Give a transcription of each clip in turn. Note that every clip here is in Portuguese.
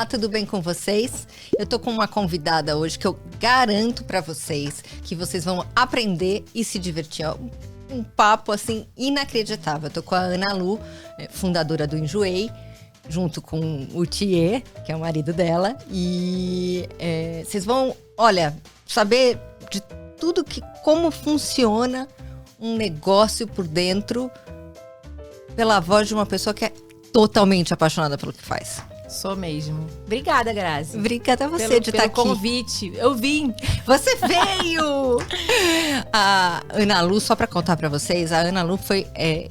tudo bem com vocês? Eu tô com uma convidada hoje que eu garanto pra vocês que vocês vão aprender e se divertir. Um papo, assim, inacreditável. Eu tô com a Ana Lu, fundadora do Enjoei, junto com o Thier, que é o marido dela. E vocês vão, olha, saber de tudo como funciona um negócio por dentro pela voz de uma pessoa que é totalmente apaixonada pelo que faz. Sou mesmo. Obrigada, Grazi. Obrigada a você de estar aqui. Pelo convite. Eu vim. Você veio! A Ana Lu, só para contar para vocês, a Ana Lu foi...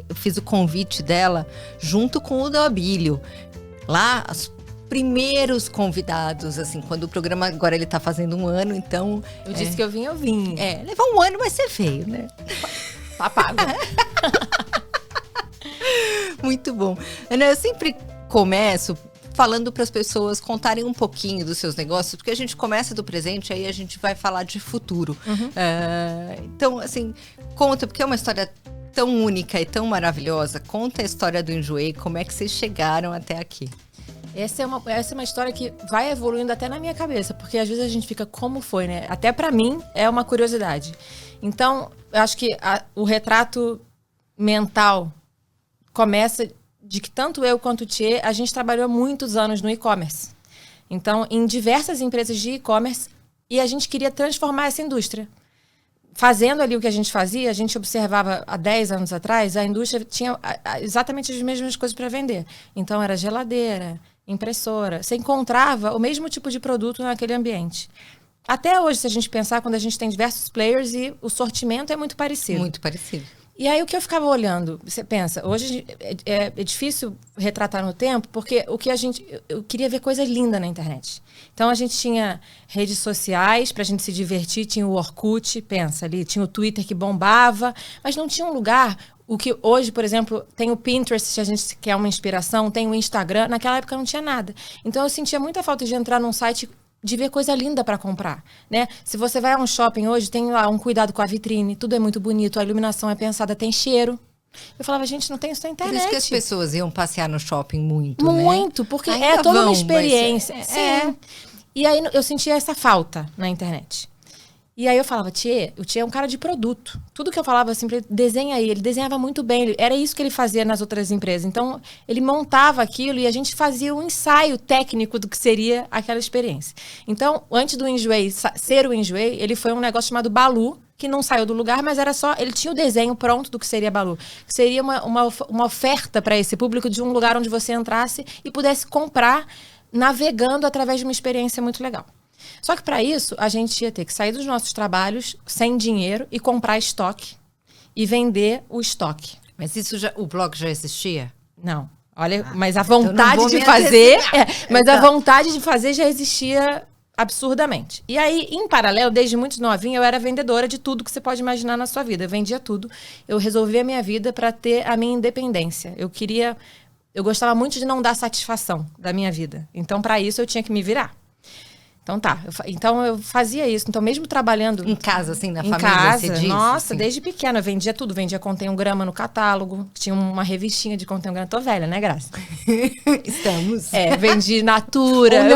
eu fiz o convite dela junto com o do Abílio. Lá, os primeiros convidados, assim, quando o programa agora ele tá fazendo 1 ano, então... Eu disse que eu vim. Levou 1 ano, mas você veio, né? Tá pago. Muito bom. Ana, eu sempre começo falando para as pessoas contarem um pouquinho dos seus negócios, porque a gente começa do presente, aí a gente vai falar de futuro. Uhum. Então, assim, conta, porque é uma história tão única e tão maravilhosa. Conta a história do Enjoei, como é que vocês chegaram até aqui. Essa é uma história que vai evoluindo até na minha cabeça, porque às vezes a gente fica, como foi, né? Até para mim é uma curiosidade. Então, eu acho que o retrato mental começa de que tanto eu quanto o Thier, a gente trabalhou muitos anos no e-commerce. Então, em diversas empresas de e-commerce, e a gente queria transformar essa indústria. Fazendo ali o que a gente fazia, a gente observava há 10 anos atrás, a indústria tinha exatamente as mesmas coisas para vender. Então, era geladeira, impressora. Você encontrava o mesmo tipo de produto naquele ambiente. Até hoje, se a gente pensar, quando a gente tem diversos players e o sortimento é muito parecido. Muito parecido. E aí o que eu ficava olhando, você pensa, hoje é difícil retratar no tempo, porque eu queria ver coisa linda na internet. Então a gente tinha redes sociais pra gente se divertir, tinha o Orkut, pensa ali, tinha o Twitter que bombava, mas não tinha um lugar, o que hoje, por exemplo, tem o Pinterest, se a gente quer uma inspiração, tem o Instagram, naquela época não tinha nada. Então eu sentia muita falta de entrar num site de ver coisa linda para comprar, né? Se você vai a um shopping hoje, tem lá um cuidado com a vitrine, tudo é muito bonito, a iluminação é pensada, tem cheiro. Eu falava, gente, não tem isso na internet. Por isso que as pessoas iam passear no shopping muito, né? Muito, porque ainda é toda vão, uma experiência. Sim. E aí eu sentia essa falta na internet. E aí eu falava, o Thier é um cara de produto. Tudo que eu falava assim, desenha aí. Ele desenhava muito bem. Era isso que ele fazia nas outras empresas. Então, ele montava aquilo e a gente fazia um ensaio técnico do que seria aquela experiência. Então, antes do Enjoei ser o Enjoei, ele foi um negócio chamado Balu, que não saiu do lugar, mas era só... Ele tinha o desenho pronto do que seria Balu. Que seria uma oferta para esse público de um lugar onde você entrasse e pudesse comprar navegando através de uma experiência muito legal. Só que para isso, a gente ia ter que sair dos nossos trabalhos sem dinheiro e comprar estoque e vender o estoque. Mas o blog já existia? Não. Olha, mas a vontade então de fazer... a vontade de fazer já existia absurdamente. E aí, em paralelo, desde muito novinha, eu era vendedora de tudo que você pode imaginar na sua vida. Eu vendia tudo. Eu resolvi a minha vida para ter a minha independência. Eu gostava muito de não dar satisfação da minha vida. Então, para isso, eu tinha que me virar. Então tá, então eu fazia isso. Então mesmo trabalhando... Em casa, assim, na família, casa, você diz? Nossa, assim. Desde pequena eu vendia tudo. Vendia Contém um Grama no catálogo. Tinha uma revistinha de Contém um Grama. Tô velha, né, Graça? Estamos. Vendi Natura.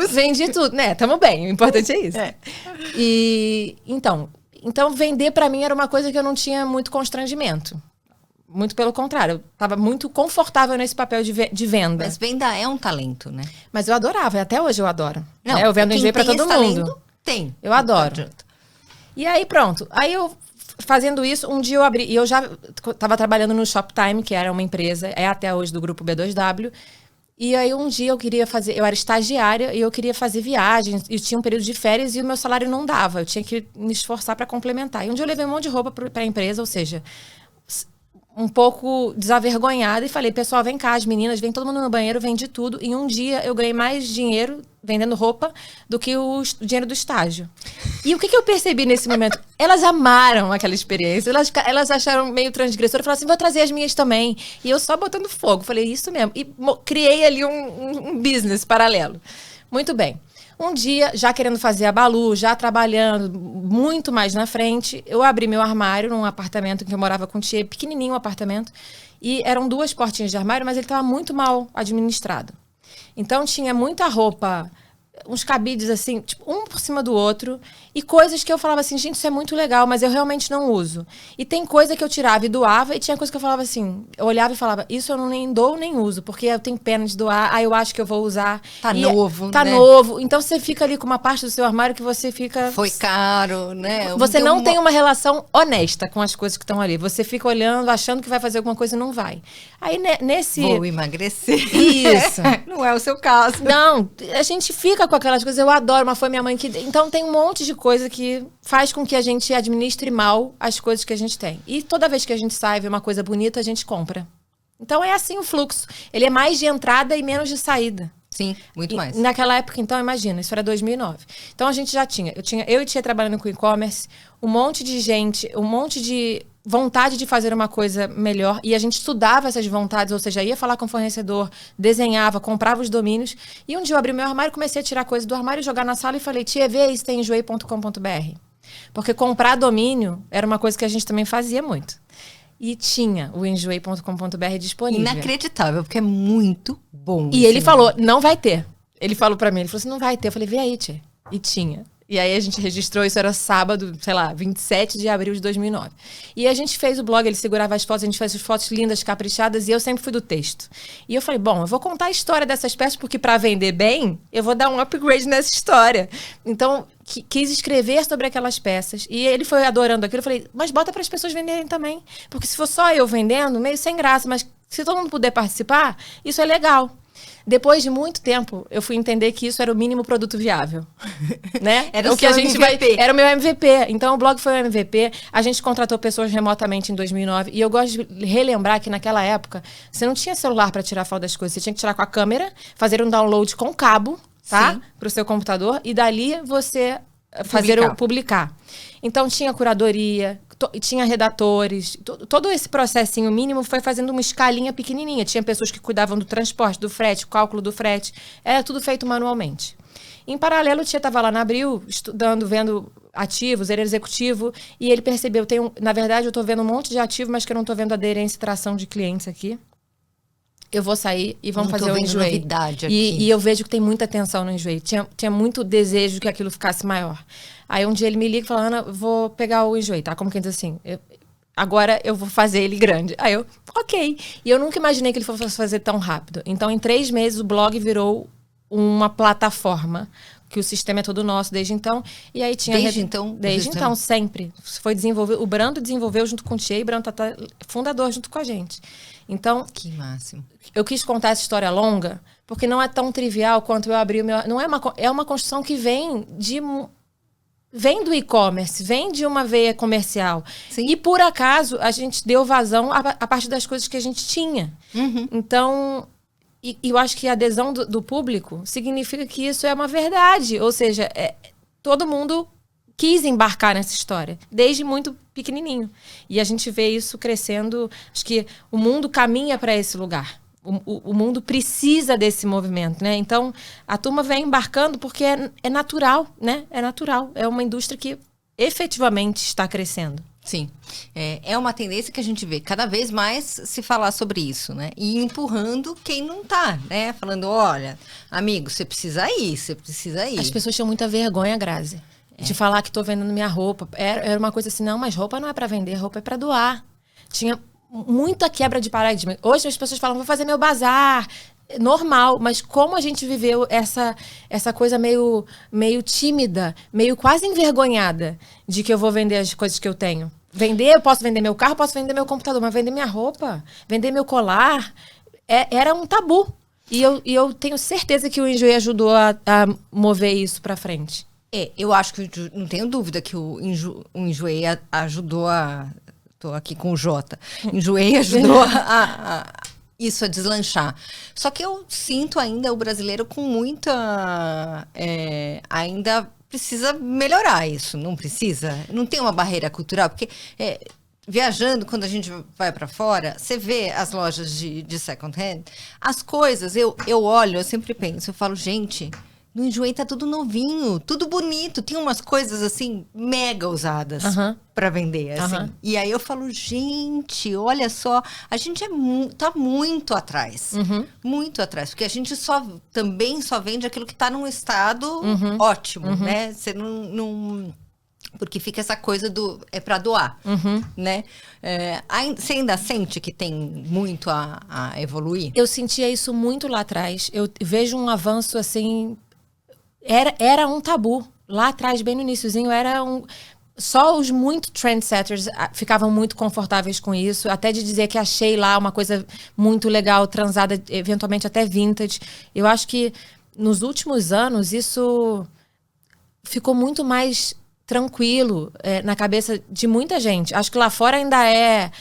Vendi tudo, né? Tamo bem, o importante é isso. E então vender pra mim era uma coisa que eu não tinha muito constrangimento. Muito pelo contrário, eu estava muito confortável nesse papel de venda. Mas venda é um talento, né? Mas eu adorava, e até hoje eu adoro. Não, eu vendo Enjoei para todo mundo. Talento, tem. Eu adoro. E aí pronto, aí eu fazendo isso, um dia eu abri, e eu já estava trabalhando no Shoptime, que era uma empresa, é até hoje do grupo B2W, e aí um dia eu era estagiária e eu queria fazer viagens, e tinha um período de férias e o meu salário não dava, eu tinha que me esforçar para complementar. E um dia eu levei um monte de roupa para a empresa, ou seja... um pouco desavergonhada e falei, pessoal, vem cá, as meninas, vem todo mundo no banheiro, vendi tudo. Em um dia eu ganhei mais dinheiro vendendo roupa do que o dinheiro do estágio. E o que eu percebi nesse momento? Elas amaram aquela experiência, elas acharam meio transgressora, falaram assim, vou trazer as minhas também. E eu só botando fogo, falei, isso mesmo. E criei ali um business paralelo. Muito bem. Um dia, já querendo fazer a Balu, já trabalhando muito mais na frente, eu abri meu armário num apartamento que eu morava com o Thier, pequenininho o apartamento, e eram 2 portinhas de armário, mas ele estava muito mal administrado. Então tinha muita roupa, uns cabides assim, tipo, um por cima do outro, e coisas que eu falava assim, gente, isso é muito legal, mas eu realmente não uso. E tem coisa que eu tirava e doava, e tinha coisa que eu falava assim, eu olhava e falava, isso eu não nem dou nem uso, porque eu tenho pena de doar, eu acho que eu vou usar. Tá novo, tá né? novo. Então você fica ali com uma parte do seu armário que você fica... Foi caro, né? Você não tem uma relação honesta com as coisas que estão ali. Você fica olhando, achando que vai fazer alguma coisa e não vai. Aí nesse... Vou emagrecer. Isso. Não é o seu caso. Não, a gente fica com aquelas coisas. Eu adoro, mas foi minha mãe que... Então tem um monte de coisa que faz com que a gente administre mal as coisas que a gente tem. E toda vez que a gente sai e vê uma coisa bonita, a gente compra. Então é assim o fluxo. Ele é mais de entrada e menos de saída. Sim, muito mais. Naquela época, então, imagina, isso era 2009. Então a gente já tinha, eu e Tia trabalhando com e-commerce, um monte de gente, um monte de vontade de fazer uma coisa melhor, e a gente estudava essas vontades, ou seja, ia falar com o fornecedor, desenhava, comprava os domínios, e um dia eu abri meu armário, comecei a tirar coisas do armário, jogar na sala e falei, Tia, vê isso, tem enjoei.com.br. Porque comprar domínio era uma coisa que a gente também fazia muito. E tinha o enjoei.com.br disponível. Inacreditável, porque é muito bom. E ele falou, não vai ter. Ele falou pra mim, ele falou assim, não vai ter. Eu falei, vê aí, tia. E tinha. E aí a gente registrou, isso era sábado, sei lá, 27 de abril de 2009. E a gente fez o blog, ele segurava as fotos, a gente fez as fotos lindas, caprichadas, e eu sempre fui do texto. E eu falei, bom, eu vou contar a história dessas peças, porque pra vender bem, eu vou dar um upgrade nessa história. Então, quis escrever sobre aquelas peças. E ele foi adorando aquilo, eu falei, mas bota para as pessoas venderem também. Porque se for só eu vendendo, meio sem graça, mas se todo mundo puder participar, isso é legal. Depois de muito tempo, eu fui entender que isso era o mínimo produto viável, né? Era o que a gente MVP. Era o meu MVP. Então, o blog foi o MVP. A gente contratou pessoas remotamente em 2009. E eu gosto de relembrar que naquela época, você não tinha celular para tirar foto das coisas. Você tinha que tirar com a câmera, fazer um download com cabo, tá? Para o seu computador. E dali você publicar. Então, tinha curadoria, tinha redatores, todo esse processinho mínimo foi fazendo uma escalinha pequenininha. Tinha pessoas que cuidavam do transporte, do frete, cálculo do frete. Era tudo feito manualmente. Em paralelo, o Tia estava lá na Abril, estudando, vendo ativos, ele era executivo, e ele percebeu, na verdade, eu estou vendo um monte de ativo, mas que eu não estou vendo aderência e tração de clientes aqui. Eu vou sair e vamos fazer o Enjoei. Novidade aqui. E eu vejo que tem muita atenção no Enjoei. Tinha muito desejo que aquilo ficasse maior. Aí um dia ele me liga e fala, Ana, vou pegar o Enjoei, tá? Como quem diz assim, agora eu vou fazer ele grande. Aí eu, ok. E eu nunca imaginei que ele fosse fazer tão rápido. Então, em 3 meses, o blog virou uma plataforma, que o sistema é todo nosso desde então. E aí tinha... Desde então? Desde então, sempre. Foi desenvolver, o Brando desenvolveu junto com o Tia, e o Brando tá fundador junto com a gente. Então... Que máximo. Eu quis contar essa história longa, porque não é tão trivial quanto eu abri o meu... Não é uma construção que vem do e-commerce, vem de uma veia comercial. Sim. E, por acaso, a gente deu vazão a partir das coisas que a gente tinha. Uhum. Então... E eu acho que a adesão do público significa que isso é uma verdade. Ou seja, todo mundo quis embarcar nessa história, desde muito pequenininho. E a gente vê isso crescendo. Acho que o mundo caminha para esse lugar. O mundo precisa desse movimento, né? Então, a turma vem embarcando porque é natural, né? É natural. É uma indústria que efetivamente está crescendo. Sim, é uma tendência que a gente vê cada vez mais se falar sobre isso, né? E empurrando quem não tá, né? Falando, olha, amigo, você precisa ir, você precisa ir. As pessoas tinham muita vergonha, Grazi, de falar que tô vendendo minha roupa. Era uma coisa assim, não, mas roupa não é para vender, roupa é para doar. Tinha muita quebra de paradigma. Hoje as pessoas falam, vou fazer meu bazar. Normal, mas como a gente viveu essa coisa meio tímida, meio quase envergonhada de que eu vou vender as coisas que eu tenho. Eu posso vender meu carro, posso vender meu computador, mas vender minha roupa, vender meu colar, era um tabu. E eu tenho certeza que o Enjoei ajudou a mover isso pra frente. Eu acho que, não tenho dúvida que o Enjoei ajudou a... Tô aqui com o Jota. Enjoei ajudou isso a deslanchar. Só que eu sinto ainda o brasileiro com muita... ainda precisa melhorar isso, não precisa? Não tem uma barreira cultural? Porque viajando, quando a gente vai para fora, você vê as lojas de second hand, as coisas, eu olho, eu sempre penso, eu falo, gente, No Enjoei tá tudo novinho, tudo bonito. Tem umas coisas, assim, mega usadas pra vender, assim. E aí eu falo, gente, olha só, a gente tá muito atrás. Muito atrás. Porque a gente também só vende aquilo que tá num estado ótimo, né? Você não... Porque fica essa coisa é para doar, né? Você ainda sente que tem muito a evoluir? Eu sentia isso muito lá atrás. Eu vejo um avanço, assim... Era um tabu. Lá atrás, bem no iniciozinho, só os muito trendsetters ficavam muito confortáveis com isso. Até de dizer que achei lá uma coisa muito legal, transada, eventualmente até vintage. Eu acho que nos últimos anos isso ficou muito mais tranquilo na cabeça de muita gente. Acho que lá fora ainda é...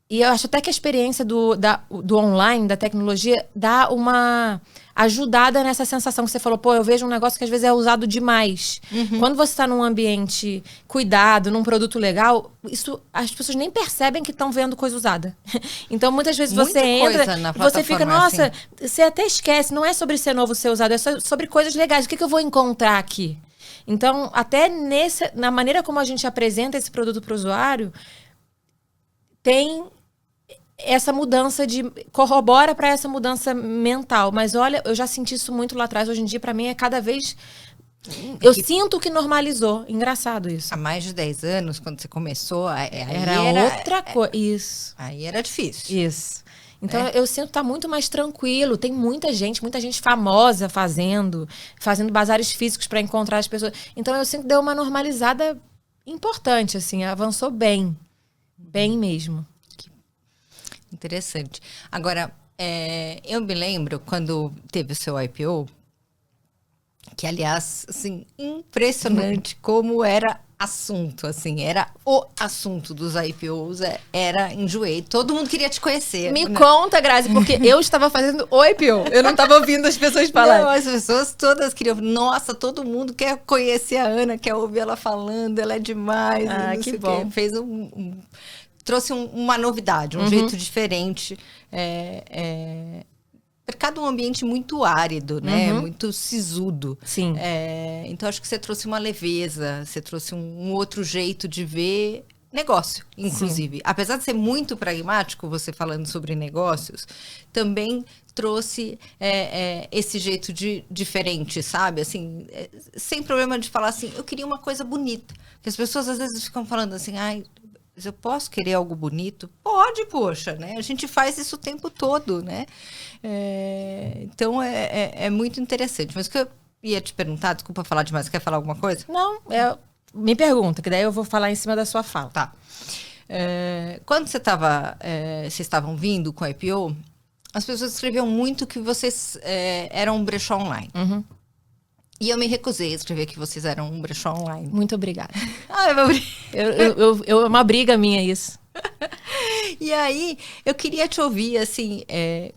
E eu acho até que a experiência do online, da tecnologia, dá uma ajudada nessa sensação que você falou. Pô, eu vejo um negócio que às vezes é usado demais. Quando você está num ambiente cuidado, num produto legal, as pessoas nem percebem que estão vendo coisa usada. Então, muitas vezes você entra e você fica, nossa, assim. Você até esquece. Não é sobre ser novo, ser usado, é sobre coisas legais. O que eu vou encontrar aqui? Então, até na maneira como a gente apresenta esse produto para o usuário, tem... essa mudança corrobora para essa mudança mental. Mas olha, eu já senti isso muito lá atrás. Hoje em dia, para mim, é cada vez... Eu sinto que normalizou. Engraçado isso. Há mais de 10 anos, quando você começou... Era outra coisa. Isso. Aí era difícil. Isso. Então, eu sinto que tá muito mais tranquilo. Tem muita gente famosa fazendo bazares físicos para encontrar as pessoas. Então, eu sinto que deu uma normalizada importante, assim. Avançou bem. Bem mesmo. Interessante. Agora, eu me lembro quando teve o seu IPO, que, aliás, assim, impressionante como era assunto, assim, era o assunto dos IPOs, era Enjoei. Todo mundo queria te conhecer. Me conta, Grazi, porque eu estava fazendo o IPO. Eu não estava ouvindo as pessoas falarem. Não, as pessoas todas queriam. Nossa, todo mundo quer conhecer a Ana, quer ouvir ela falando, ela é demais. Ah, que bom. Fez trouxe uma novidade, um jeito diferente. Mercado é um ambiente muito árido, né? Muito sisudo. Sim. Então, acho que você trouxe uma leveza, você trouxe um outro jeito de ver negócio, inclusive. Sim. Apesar de ser muito pragmático, você falando sobre negócios, também trouxe esse jeito diferente, sabe? Assim, sem problema de falar assim, eu queria uma coisa bonita. Porque as pessoas, às vezes, ficam falando assim, ai... eu posso querer algo bonito? Pode, poxa, né? A gente faz isso o tempo todo, né? Então, é muito interessante. Mas o que eu ia te perguntar, desculpa falar demais, quer falar alguma coisa? Não, me pergunta, que daí eu vou falar em cima da sua fala. Tá. Quando vocês estavam vindo com a IPO, as pessoas escreviam muito que vocês eram um brechó online. E eu me recusei a escrever que vocês eram um brechó online. Muito obrigada. É uma briga minha isso. E aí, eu queria te ouvir, assim,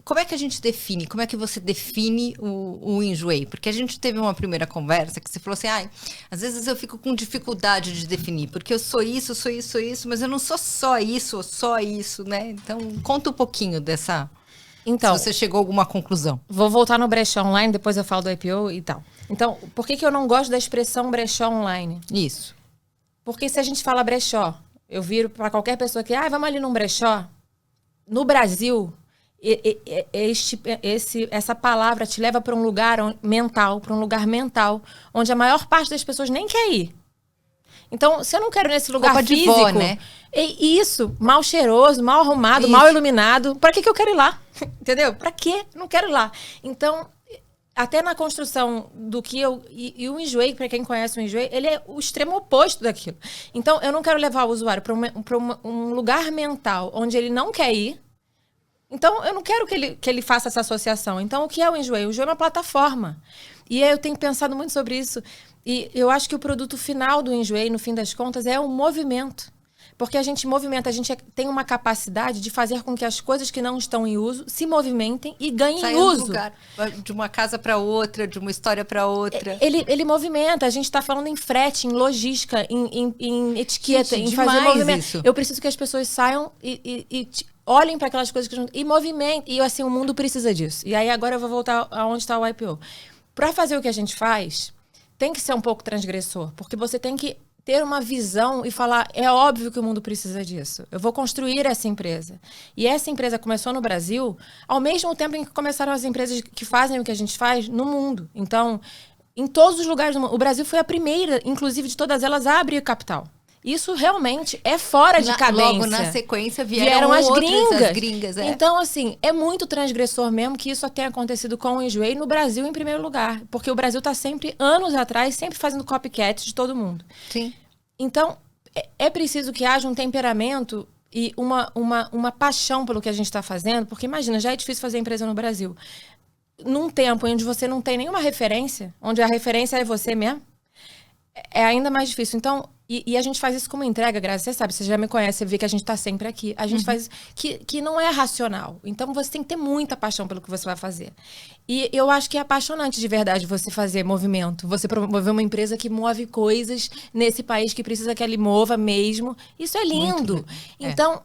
como é que a gente define, como é que você define o Enjoei? Porque a gente teve uma primeira conversa que você falou assim, às vezes eu fico com dificuldade de definir, porque eu sou isso, mas eu não sou só isso, né? Então, conta um pouquinho dessa... Então, se você chegou a alguma conclusão. Vou voltar no brechó online, depois eu falo do IPO e tal. Então, por que eu não gosto da expressão brechó online? Isso. Porque se a gente fala brechó, eu viro para qualquer pessoa que, vamos ali num brechó. No Brasil, essa palavra te leva para um lugar mental, onde a maior parte das pessoas nem quer ir. Então, se eu não quero ir nesse lugar roupa físico, de vó, né? Isso, mal cheiroso, mal arrumado, mal iluminado, para que eu quero ir lá? Entendeu? Para quê? Não quero ir lá. Então, até na construção do que e o Enjoei, para quem conhece o Enjoei, ele é o extremo oposto daquilo. Então, eu não quero levar o usuário para um lugar mental onde ele não quer ir. Então, eu não quero que ele faça essa associação. Então, o que é o Enjoei? O Enjoei é uma plataforma. E aí eu tenho pensado muito sobre isso. E eu acho que o produto final do Enjoei, no fim das contas, é um movimento. Porque a gente movimenta, a gente tem uma capacidade de fazer com que as coisas que não estão em uso se movimentem e ganhem uso. Lugar, de uma casa para outra, de uma história para outra. Ele movimenta, a gente está falando em frete, em logística, em etiqueta, gente, em fazer movimento. Isso. Eu preciso que as pessoas saiam e olhem para aquelas coisas que e movimentem. E assim, o mundo precisa disso. E aí agora eu vou voltar aonde está o IPO. Para fazer o que a gente faz, tem que ser um pouco transgressor, porque você tem que ter uma visão e falar, é óbvio que o mundo precisa disso. Eu vou construir essa empresa. E essa empresa começou no Brasil, ao mesmo tempo em que começaram as empresas que fazem o que a gente faz no mundo. Então, em todos os lugares do mundo. O Brasil foi a primeira, inclusive, de todas elas, a abrir capital. Isso realmente é fora de cadência. Logo na sequência vieram as gringas. Então, assim, é muito transgressor mesmo que isso tenha acontecido com o Enjoei no Brasil em primeiro lugar. Porque o Brasil está sempre, anos atrás, sempre fazendo copycat de todo mundo. Sim. Então, é preciso que haja um temperamento e uma paixão pelo que a gente está fazendo. Porque imagina, já é difícil fazer empresa no Brasil. Num tempo onde você não tem nenhuma referência, onde a referência é você mesmo, é ainda mais difícil. Então, e a gente faz isso como entrega, Graça. Você sabe, você já me conhece, você vê que a gente tá sempre aqui. A gente faz que não é racional. Então, você tem que ter muita paixão pelo que você vai fazer. E eu acho que é apaixonante de verdade você fazer movimento. Você promover uma empresa que move coisas nesse país que precisa que ele mova mesmo. Isso é lindo. Então,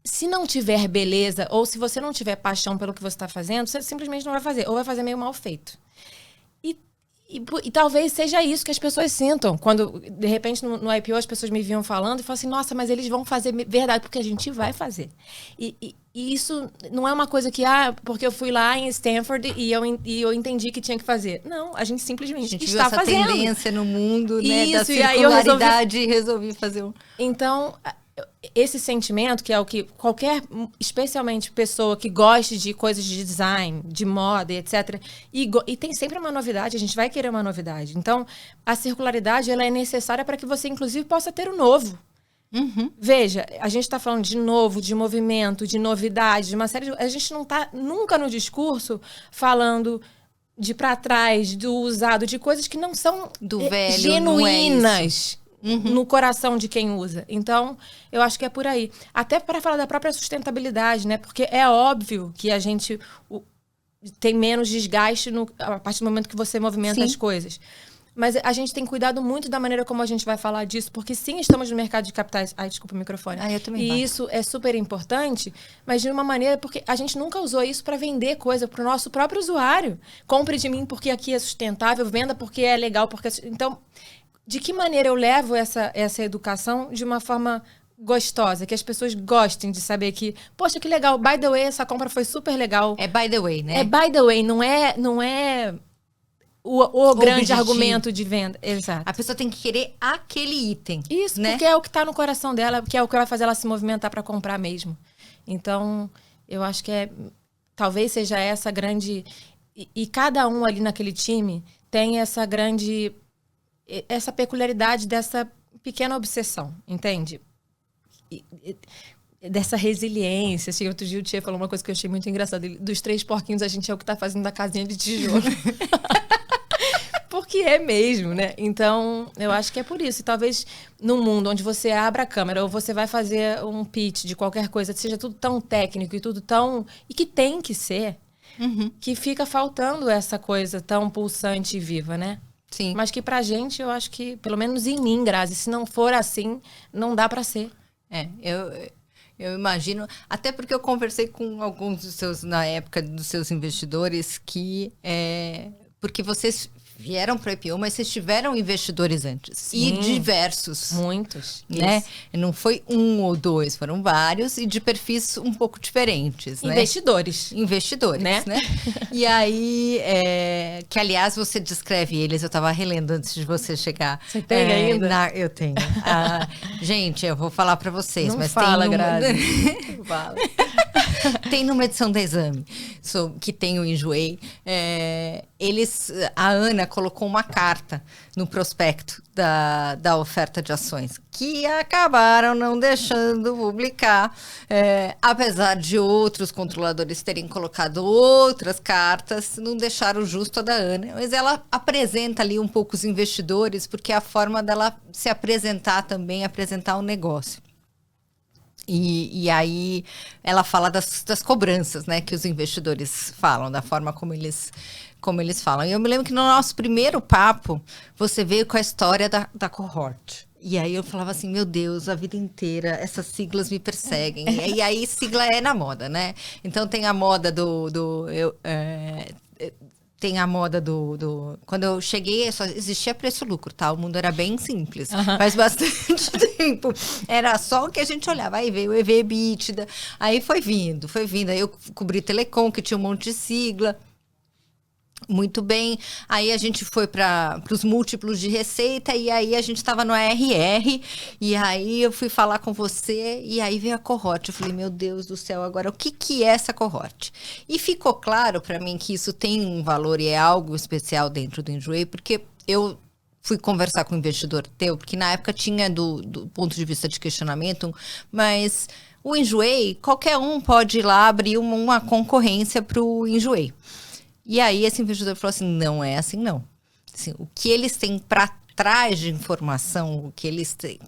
se não tiver beleza, ou se você não tiver paixão pelo que você está fazendo, você simplesmente não vai fazer. Ou vai fazer meio mal feito. E talvez seja isso que as pessoas sintam. Quando, de repente, no IPO, as pessoas me vinham falando e falam assim, nossa, mas eles vão fazer verdade, porque a gente vai fazer. E isso não é uma coisa que, porque eu fui lá em Stanford e eu entendi que tinha que fazer. Não, a gente simplesmente está fazendo. A gente viu essa tendência no mundo, né, isso, da circularidade e resolvi fazer um... Então, esse sentimento, que é o que qualquer, especialmente pessoa que goste de coisas de design, de moda, etc. E tem sempre uma novidade, a gente vai querer uma novidade. Então, a circularidade ela é necessária para que você, inclusive, possa ter o novo. Veja, a gente está falando de novo, de movimento, de novidade, de uma série de... A gente não está nunca no discurso falando de para trás, do usado, de coisas que não são do velho, genuínas. No coração de quem usa. Então, eu acho que é por aí. Até para falar da própria sustentabilidade, né? Porque é óbvio que a gente tem menos desgaste a partir do momento que você movimenta as coisas. Mas a gente tem cuidado muito da maneira como a gente vai falar disso, porque sim, estamos no mercado de capitais... Ai, desculpa o microfone. Eu também e isso é super importante, mas de uma maneira... Porque a gente nunca usou isso para vender coisa para o nosso próprio usuário. Compre de mim porque aqui é sustentável, venda porque é legal, porque... Então... De que maneira eu levo essa educação de uma forma gostosa, que as pessoas gostem de saber que, poxa, que legal, by the way, essa compra foi super legal. É by the way, né? É by the way, não é o grande argumento de venda. Exato. A pessoa tem que querer aquele item. Isso, né? Porque é o que está no coração dela, que é o que vai fazer ela se movimentar para comprar mesmo. Então, eu acho que talvez seja essa grande... E cada um ali naquele time tem essa peculiaridade dessa pequena obsessão, entende? Dessa resiliência. Assim, outro dia o Tia falou uma coisa que eu achei muito engraçada. Dos 3 porquinhos, a gente é o que tá fazendo da casinha de tijolo. Porque é mesmo, né? Então, eu acho que é por isso. E talvez num mundo onde você abra a câmera ou você vai fazer um pitch de qualquer coisa, seja tudo tão técnico e tudo tão... E que tem que ser, que fica faltando essa coisa tão pulsante e viva, né? Sim. Mas que pra gente, eu acho que, pelo menos em mim, Grazi, se não for assim, não dá pra ser. Eu imagino, até porque eu conversei com alguns dos seus, na época, dos seus investidores, porque vocês vieram para o IPO, mas vocês tiveram investidores antes. Sim, e diversos. Muitos. Né? Não foi 1 ou 2, foram vários e de perfis um pouco diferentes. Investidores. Né? Investidores, né? E aí, que aliás você descreve eles, eu estava relendo antes de você chegar. Você tem ainda? Eu tenho. Gente, eu vou falar para vocês, não mas fala, tem Grazi. Fala. Tem numa edição da Exame, que tem o Enjoei, a Ana colocou uma carta no prospecto da oferta de ações, que acabaram não deixando publicar, apesar de outros controladores terem colocado outras cartas, não deixaram justo a da Ana. Mas ela apresenta ali um pouco os investidores, porque é a forma dela se apresentar também, apresentar o negócio. E aí ela fala das cobranças, né, que os investidores falam, da forma como eles falam. E eu me lembro que no nosso primeiro papo, você veio com a história da cohort. E aí eu falava assim, meu Deus, a vida inteira essas siglas me perseguem. E aí sigla é na moda, né? Então tem a moda tem a moda Quando eu cheguei, só existia preço-lucro, tá? O mundo era bem simples. Aham. Faz bastante tempo. Era só o que a gente olhava. Aí veio o EV/EBITDA. Aí foi vindo. Aí eu cobri telecom, que tinha um monte de sigla. Muito bem. Aí a gente foi para os múltiplos de receita e aí a gente estava no ARR e aí eu fui falar com você e aí veio a cohort. Eu falei, meu Deus do céu, agora o que é essa cohort? E ficou claro para mim que isso tem um valor e é algo especial dentro do Enjoei, porque eu fui conversar com um investidor teu, porque na época tinha do ponto de vista de questionamento, mas o Enjoei, qualquer um pode ir lá abrir uma concorrência para o Enjoei. E aí esse investidor falou assim, não é assim não. Assim, o que eles têm para trás de informação, o que eles têm,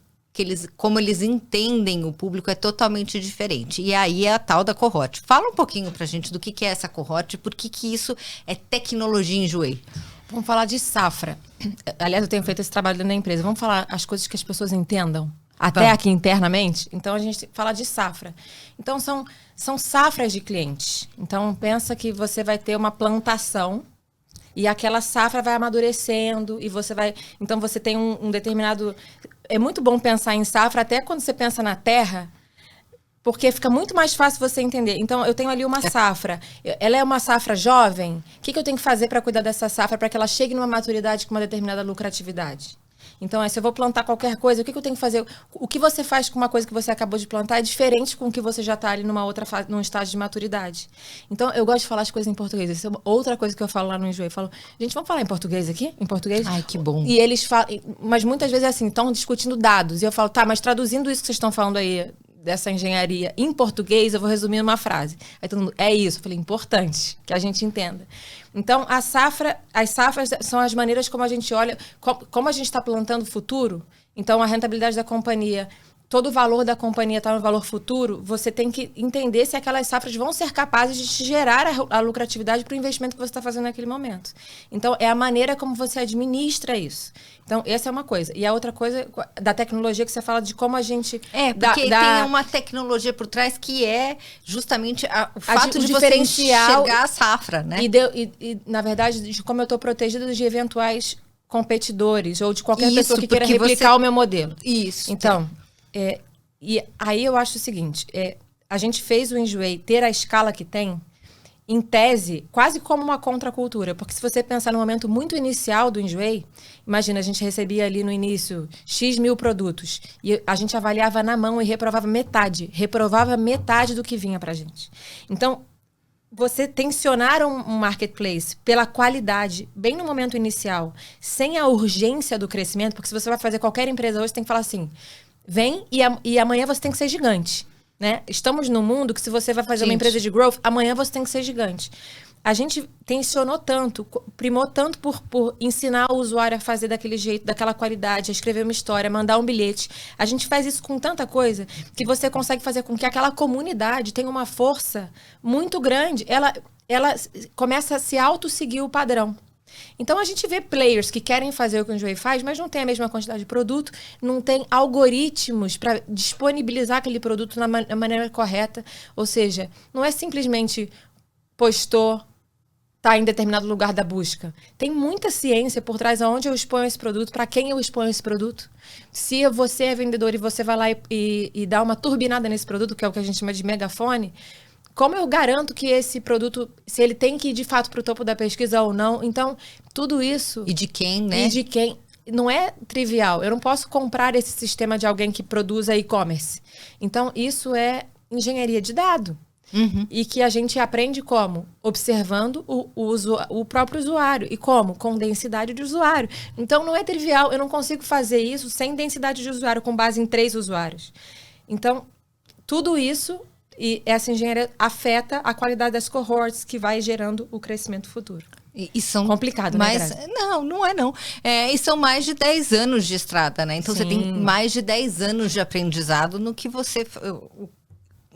como eles entendem o público é totalmente diferente. E aí é a tal da cohort. Fala um pouquinho pra gente do que é essa cohort, por que isso é tecnologia em Enjoei. Vamos falar de safra. Aliás, eu tenho feito esse trabalho dentro da empresa. Vamos falar as coisas que as pessoas entendam. Até aqui internamente. Então, a gente fala de safra. Então, são safras de clientes. Então, pensa que você vai ter uma plantação e aquela safra vai amadurecendo e você vai... Então, você tem um determinado... É muito bom pensar em safra até quando você pensa na terra, porque fica muito mais fácil você entender. Então, eu tenho ali uma safra. Ela é uma safra jovem. O que eu tenho que fazer para cuidar dessa safra para que ela chegue numa maturidade com uma determinada lucratividade? Então, se eu vou plantar qualquer coisa, o que eu tenho que fazer? O que você faz com uma coisa que você acabou de plantar é diferente com o que você já está ali numa outra fase, num estágio de maturidade. Então, eu gosto de falar as coisas em português. Isso é outra coisa que eu falo lá no Enjoei. Eu falo, gente, vamos falar em português aqui? Em português? Ai, que bom. E eles falam... Mas muitas vezes é assim, estão discutindo dados. E eu falo, tá, mas traduzindo isso que vocês estão falando aí, dessa engenharia em português, eu vou resumir numa frase. Aí todo mundo, é isso. Eu falei, importante que a gente entenda. Então, as safras são as maneiras como a gente olha, como a gente está plantando o futuro. Então, a rentabilidade da companhia, todo o valor da companhia está no valor futuro, você tem que entender se aquelas safras vão ser capazes de te gerar a lucratividade para o investimento que você está fazendo naquele momento. Então, é a maneira como você administra isso. Então, essa é uma coisa. E a outra coisa da tecnologia que você fala de como a gente... Porque tem uma tecnologia por trás que é justamente o fato de você enxergar a safra, né? E na verdade, de como eu estou protegida de eventuais competidores ou de qualquer pessoa que queira replicar o meu modelo. Isso. Então, e aí eu acho o seguinte, a gente fez o Enjoei ter a escala que tem, em tese, quase como uma contracultura. Porque se você pensar no momento muito inicial do Enjoei, imagina, a gente recebia ali no início X mil produtos. E a gente avaliava na mão e reprovava metade do que vinha pra gente. Então, você tensionar um marketplace pela qualidade, bem no momento inicial, sem a urgência do crescimento, porque se você vai fazer qualquer empresa hoje, você tem que falar assim, vem e amanhã você tem que ser gigante. Né? Estamos num mundo que se você vai fazer uma empresa de growth, amanhã você tem que ser gigante. A gente tensionou tanto, primou tanto por ensinar o usuário a fazer daquele jeito, daquela qualidade, a escrever uma história, mandar um bilhete. A gente faz isso com tanta coisa que você consegue fazer com que aquela comunidade tenha uma força muito grande. Ela começa a se auto-seguir o padrão. Então, a gente vê players que querem fazer o que o Enjoei faz, mas não tem a mesma quantidade de produto, não tem algoritmos para disponibilizar aquele produto na maneira correta. Ou seja, não é simplesmente postou, está em determinado lugar da busca. Tem muita ciência por trás aonde eu exponho esse produto, para quem eu exponho esse produto. Se você é vendedor e você vai lá e dá uma turbinada nesse produto, que é o que a gente chama de megafone, como eu garanto que esse produto, se ele tem que ir de fato para o topo da pesquisa ou não? Então, tudo isso... E de quem, né? E de quem. Não é trivial. Eu não posso comprar esse sistema de alguém que produza e-commerce. Então, isso é engenharia de dado. Uhum. E que a gente aprende como? Observando o próprio usuário. E como? Com densidade de usuário. Então, não é trivial. Eu não consigo fazer isso sem densidade de usuário, com base em 3 usuários. Então, tudo isso... E essa engenharia afeta a qualidade das cohorts que vai gerando o crescimento futuro. E são complicado, mas, né, não é não. E são mais de 10 anos de estrada, né? Então, Sim. você tem mais de 10 anos de aprendizado no que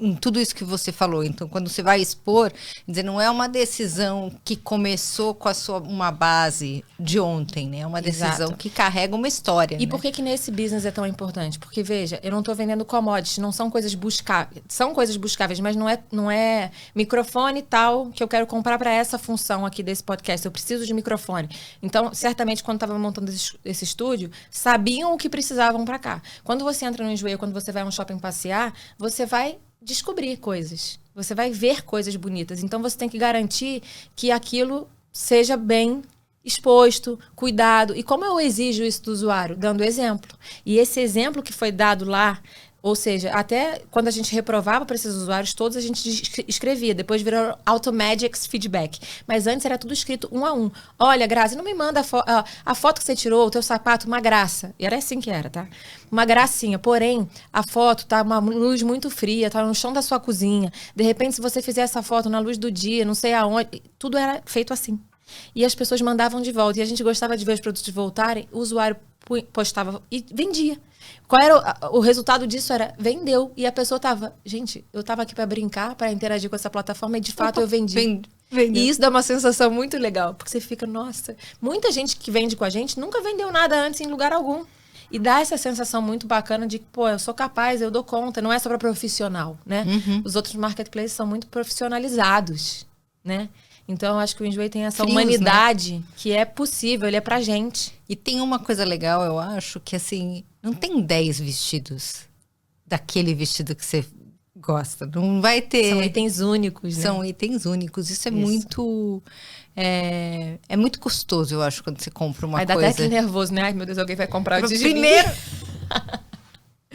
em tudo isso que você falou. Então, quando você vai expor, dizer, não é uma decisão que começou com uma base de ontem, né? É uma decisão que carrega uma história. E né? por que nesse business é tão importante? Porque, veja, eu não estou vendendo commodities, não são coisas buscáveis. São coisas buscáveis, mas não é microfone tal que eu quero comprar para essa função aqui desse podcast. Eu preciso de microfone. Então, certamente, quando estava montando esse estúdio, sabiam o que precisavam para cá. Quando você entra no Enjoei, quando você vai a um shopping passear, você vai descobrir coisas. Você vai ver coisas bonitas. Então, você tem que garantir que aquilo seja bem exposto, cuidado. E como eu exijo isso do usuário? Dando exemplo. E esse exemplo que foi dado lá, ou seja, até quando a gente reprovava para esses usuários todos, a gente escrevia. Depois virou Automagic's Feedback. Mas antes era tudo escrito 1 a 1. Olha, Grazi, não me manda a foto que você tirou, o teu sapato, uma graça. E era assim que era, tá? Uma gracinha. Porém, a foto tá uma luz muito fria, tá no chão da sua cozinha. De repente, se você fizer essa foto na luz do dia, não sei aonde, tudo era feito assim. E as pessoas mandavam de volta. E a gente gostava de ver os produtos voltarem, o usuário postava e vendia. Qual era o resultado disso? Era, vendeu. E a pessoa tava, gente, eu tava aqui para brincar, para interagir com essa plataforma e de fato eu vendi. E isso dá uma sensação muito legal, porque você fica, nossa, muita gente que vende com a gente nunca vendeu nada antes em lugar algum. E dá essa sensação muito bacana de, pô, eu sou capaz, eu dou conta. Não é só para profissional, né? Os outros marketplaces são muito profissionalizados, né? Então, eu acho que o Enjoei tem essa humanidade, né? Que é possível, ele é pra gente. E tem uma coisa legal, eu acho, que assim, não tem 10 vestidos daquele vestido que você gosta. Não vai ter... São itens únicos, né? São itens únicos. Isso é muito... É muito custoso, eu acho, quando você compra uma coisa. Aí dá até aquele nervoso, né? Ai, meu Deus, alguém vai comprar o primeiro.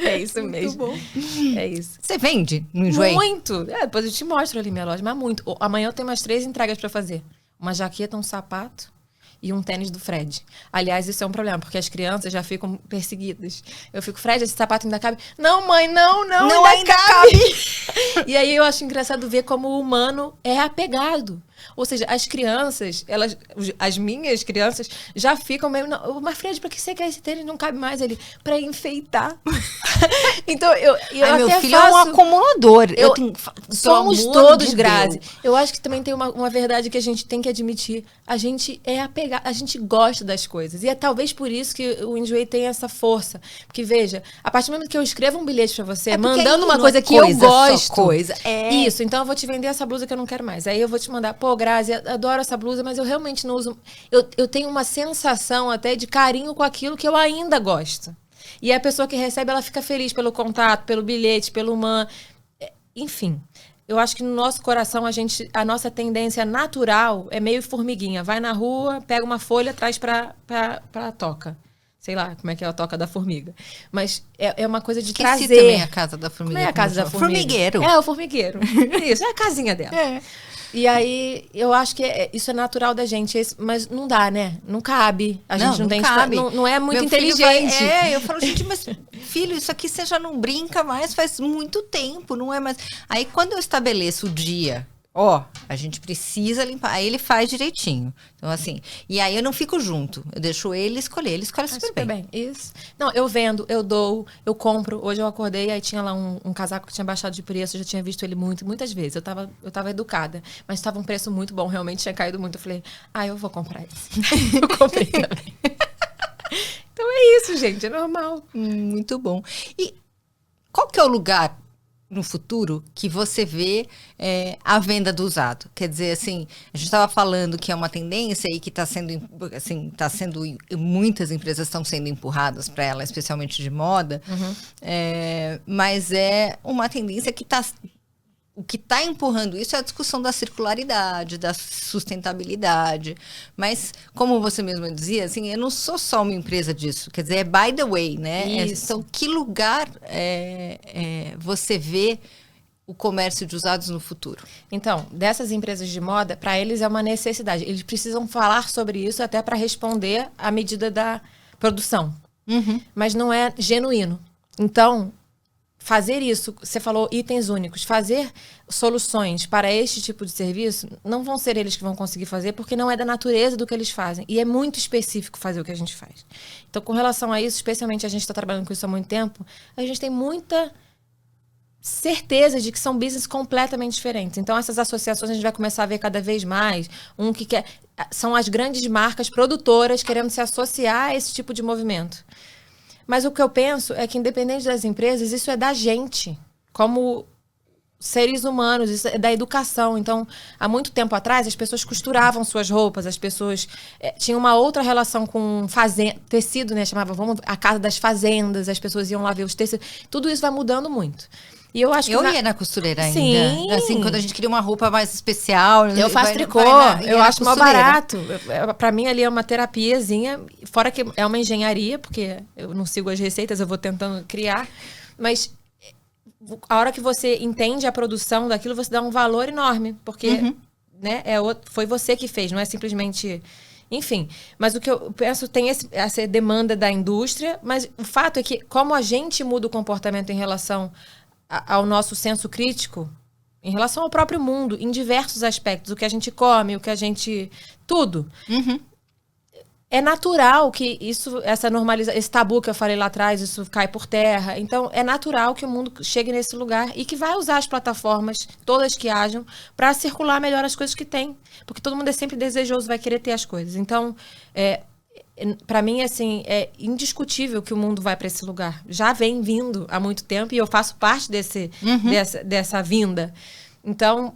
É isso mesmo. Muito bom. É isso. Você vende no Enjoei? Muito. Depois eu te mostro ali minha loja, mas muito. Amanhã eu tenho umas 3 entregas pra fazer. Uma jaqueta, um sapato e um tênis do Fred. Aliás, isso é um problema, porque as crianças já ficam perseguidas. Eu fico, Fred, esse sapato ainda cabe? Não, mãe, não ainda cabe. E aí eu acho engraçado ver como o humano é apegado. Ou seja, as crianças, as minhas crianças, já ficam meio... Mas, Fred, pra que você quer esse tênis? Não cabe mais ele. Pra enfeitar. Então, eu até meu filho é um acumulador. Somos todos, Grazi. Eu acho que também tem uma verdade que a gente tem que admitir. A gente é apegado, a gente gosta das coisas. E é talvez por isso que o Enjoei tem essa força. Porque, veja, a partir do momento que eu escrevo um bilhete pra você, mandando uma coisa que eu gosto... Isso, então eu vou te vender essa blusa que eu não quero mais. Aí eu vou te mandar, pô, Grazi, adoro essa blusa, mas eu realmente não uso... Eu tenho uma sensação até de carinho com aquilo que eu ainda gosto. E a pessoa que recebe, ela fica feliz pelo contato, pelo bilhete, pelo enfim, eu acho que no nosso coração, a nossa tendência natural é meio formiguinha. Vai na rua, pega uma folha, traz pra toca. Sei lá como é que é a toca da formiga. Mas é uma coisa de trazer. Também a casa da formiga. Como é a casa da formiga? Formigueiro. É, o formigueiro. Isso, é a casinha dela. E aí, eu acho que isso é natural da gente, mas não dá, né? Não cabe. A gente não tem... Cabe. Não é muito inteligente. Eu falo, gente, mas filho, isso aqui você já não brinca mais faz muito tempo, não é mais... Aí, quando eu estabeleço o dia... a gente precisa limpar. Aí ele faz direitinho. Então, assim... E aí eu não fico junto. Eu deixo ele escolher. Ele escolhe super bem. Isso. Não, eu vendo, eu dou, eu compro. Hoje eu acordei, aí tinha lá um casaco que tinha baixado de preço. Eu já tinha visto ele muitas vezes. Eu tava educada. Mas estava um preço muito bom. Realmente tinha caído muito. Eu falei, eu vou comprar esse. Eu comprei também. Então é isso, gente. É normal. Muito bom. E qual que é o lugar... no futuro, que você vê a venda do usado? Quer dizer, assim, a gente estava falando que é uma tendência e que está sendo, assim, muitas empresas estão sendo empurradas para ela, especialmente de moda, mas é uma tendência que o que está empurrando isso é a discussão da circularidade, da sustentabilidade. Mas, como você mesma dizia, assim, eu não sou só uma empresa disso. Quer dizer, é by the way, né? Então, que lugar você vê o comércio de usados no futuro? Então, dessas empresas de moda, para eles é uma necessidade. Eles precisam falar sobre isso até para responder à medida da produção. Mas não é genuíno. Então... fazer isso, você falou itens únicos, fazer soluções para este tipo de serviço, não vão ser eles que vão conseguir fazer, porque não é da natureza do que eles fazem. E é muito específico fazer o que a gente faz. Então, com relação a isso, especialmente a gente está trabalhando com isso há muito tempo, a gente tem muita certeza de que são business completamente diferentes. Então, essas associações a gente vai começar a ver cada vez mais. São as grandes marcas produtoras querendo se associar a esse tipo de movimento. Mas o que eu penso é que, independente das empresas, isso é da gente, como seres humanos, isso é da educação. Então, há muito tempo atrás, as pessoas costuravam suas roupas, as pessoas tinham uma outra relação com tecido, né? Chamava a casa das fazendas, as pessoas iam lá ver os tecidos. Tudo isso vai mudando muito. E eu acho que ia na costureira ainda. Sim. Assim, quando a gente queria uma roupa mais especial. Eu faço tricô, eu acho mal barato. Pra mim, ali é uma terapiazinha. Fora que é uma engenharia, porque eu não sigo as receitas, eu vou tentando criar. Mas a hora que você entende a produção daquilo, você dá um valor enorme. Porque né, foi você que fez, não é simplesmente... Enfim, mas o que eu penso tem essa demanda da indústria, mas o fato é que como a gente muda o comportamento em relação ao nosso senso crítico, em relação ao próprio mundo, em diversos aspectos, o que a gente come, o que a gente... Tudo. É natural que esse tabu que eu falei lá atrás, isso cai por terra. Então, é natural que o mundo chegue nesse lugar e que vai usar as plataformas, todas que hajam, para circular melhor as coisas que tem. Porque todo mundo é sempre desejoso, vai querer ter as coisas. Então, para mim, assim, é indiscutível que o mundo vai para esse lugar. Já vem vindo há muito tempo e eu faço parte dessa vinda. Então,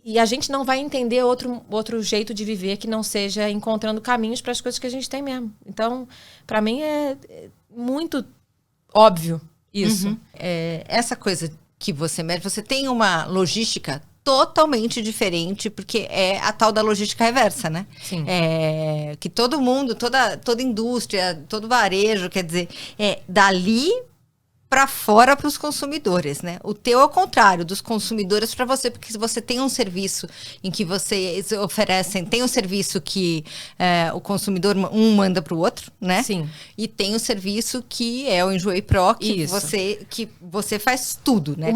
e a gente não vai entender outro jeito de viver que não seja encontrando caminhos para as coisas que a gente tem mesmo. Então, para mim, é muito óbvio isso. Essa coisa que você mede, você tem uma logística totalmente diferente, porque é a tal da logística reversa, né? Sim. Que todo mundo, toda indústria, todo varejo, quer dizer, dali para fora para os consumidores, né? O teu é o contrário, dos consumidores para você, porque se você tem um serviço em que vocês oferecem, tem um serviço que o consumidor manda para o outro, né? Sim. E tem o serviço que é o Enjoei Pro, que você faz tudo, né?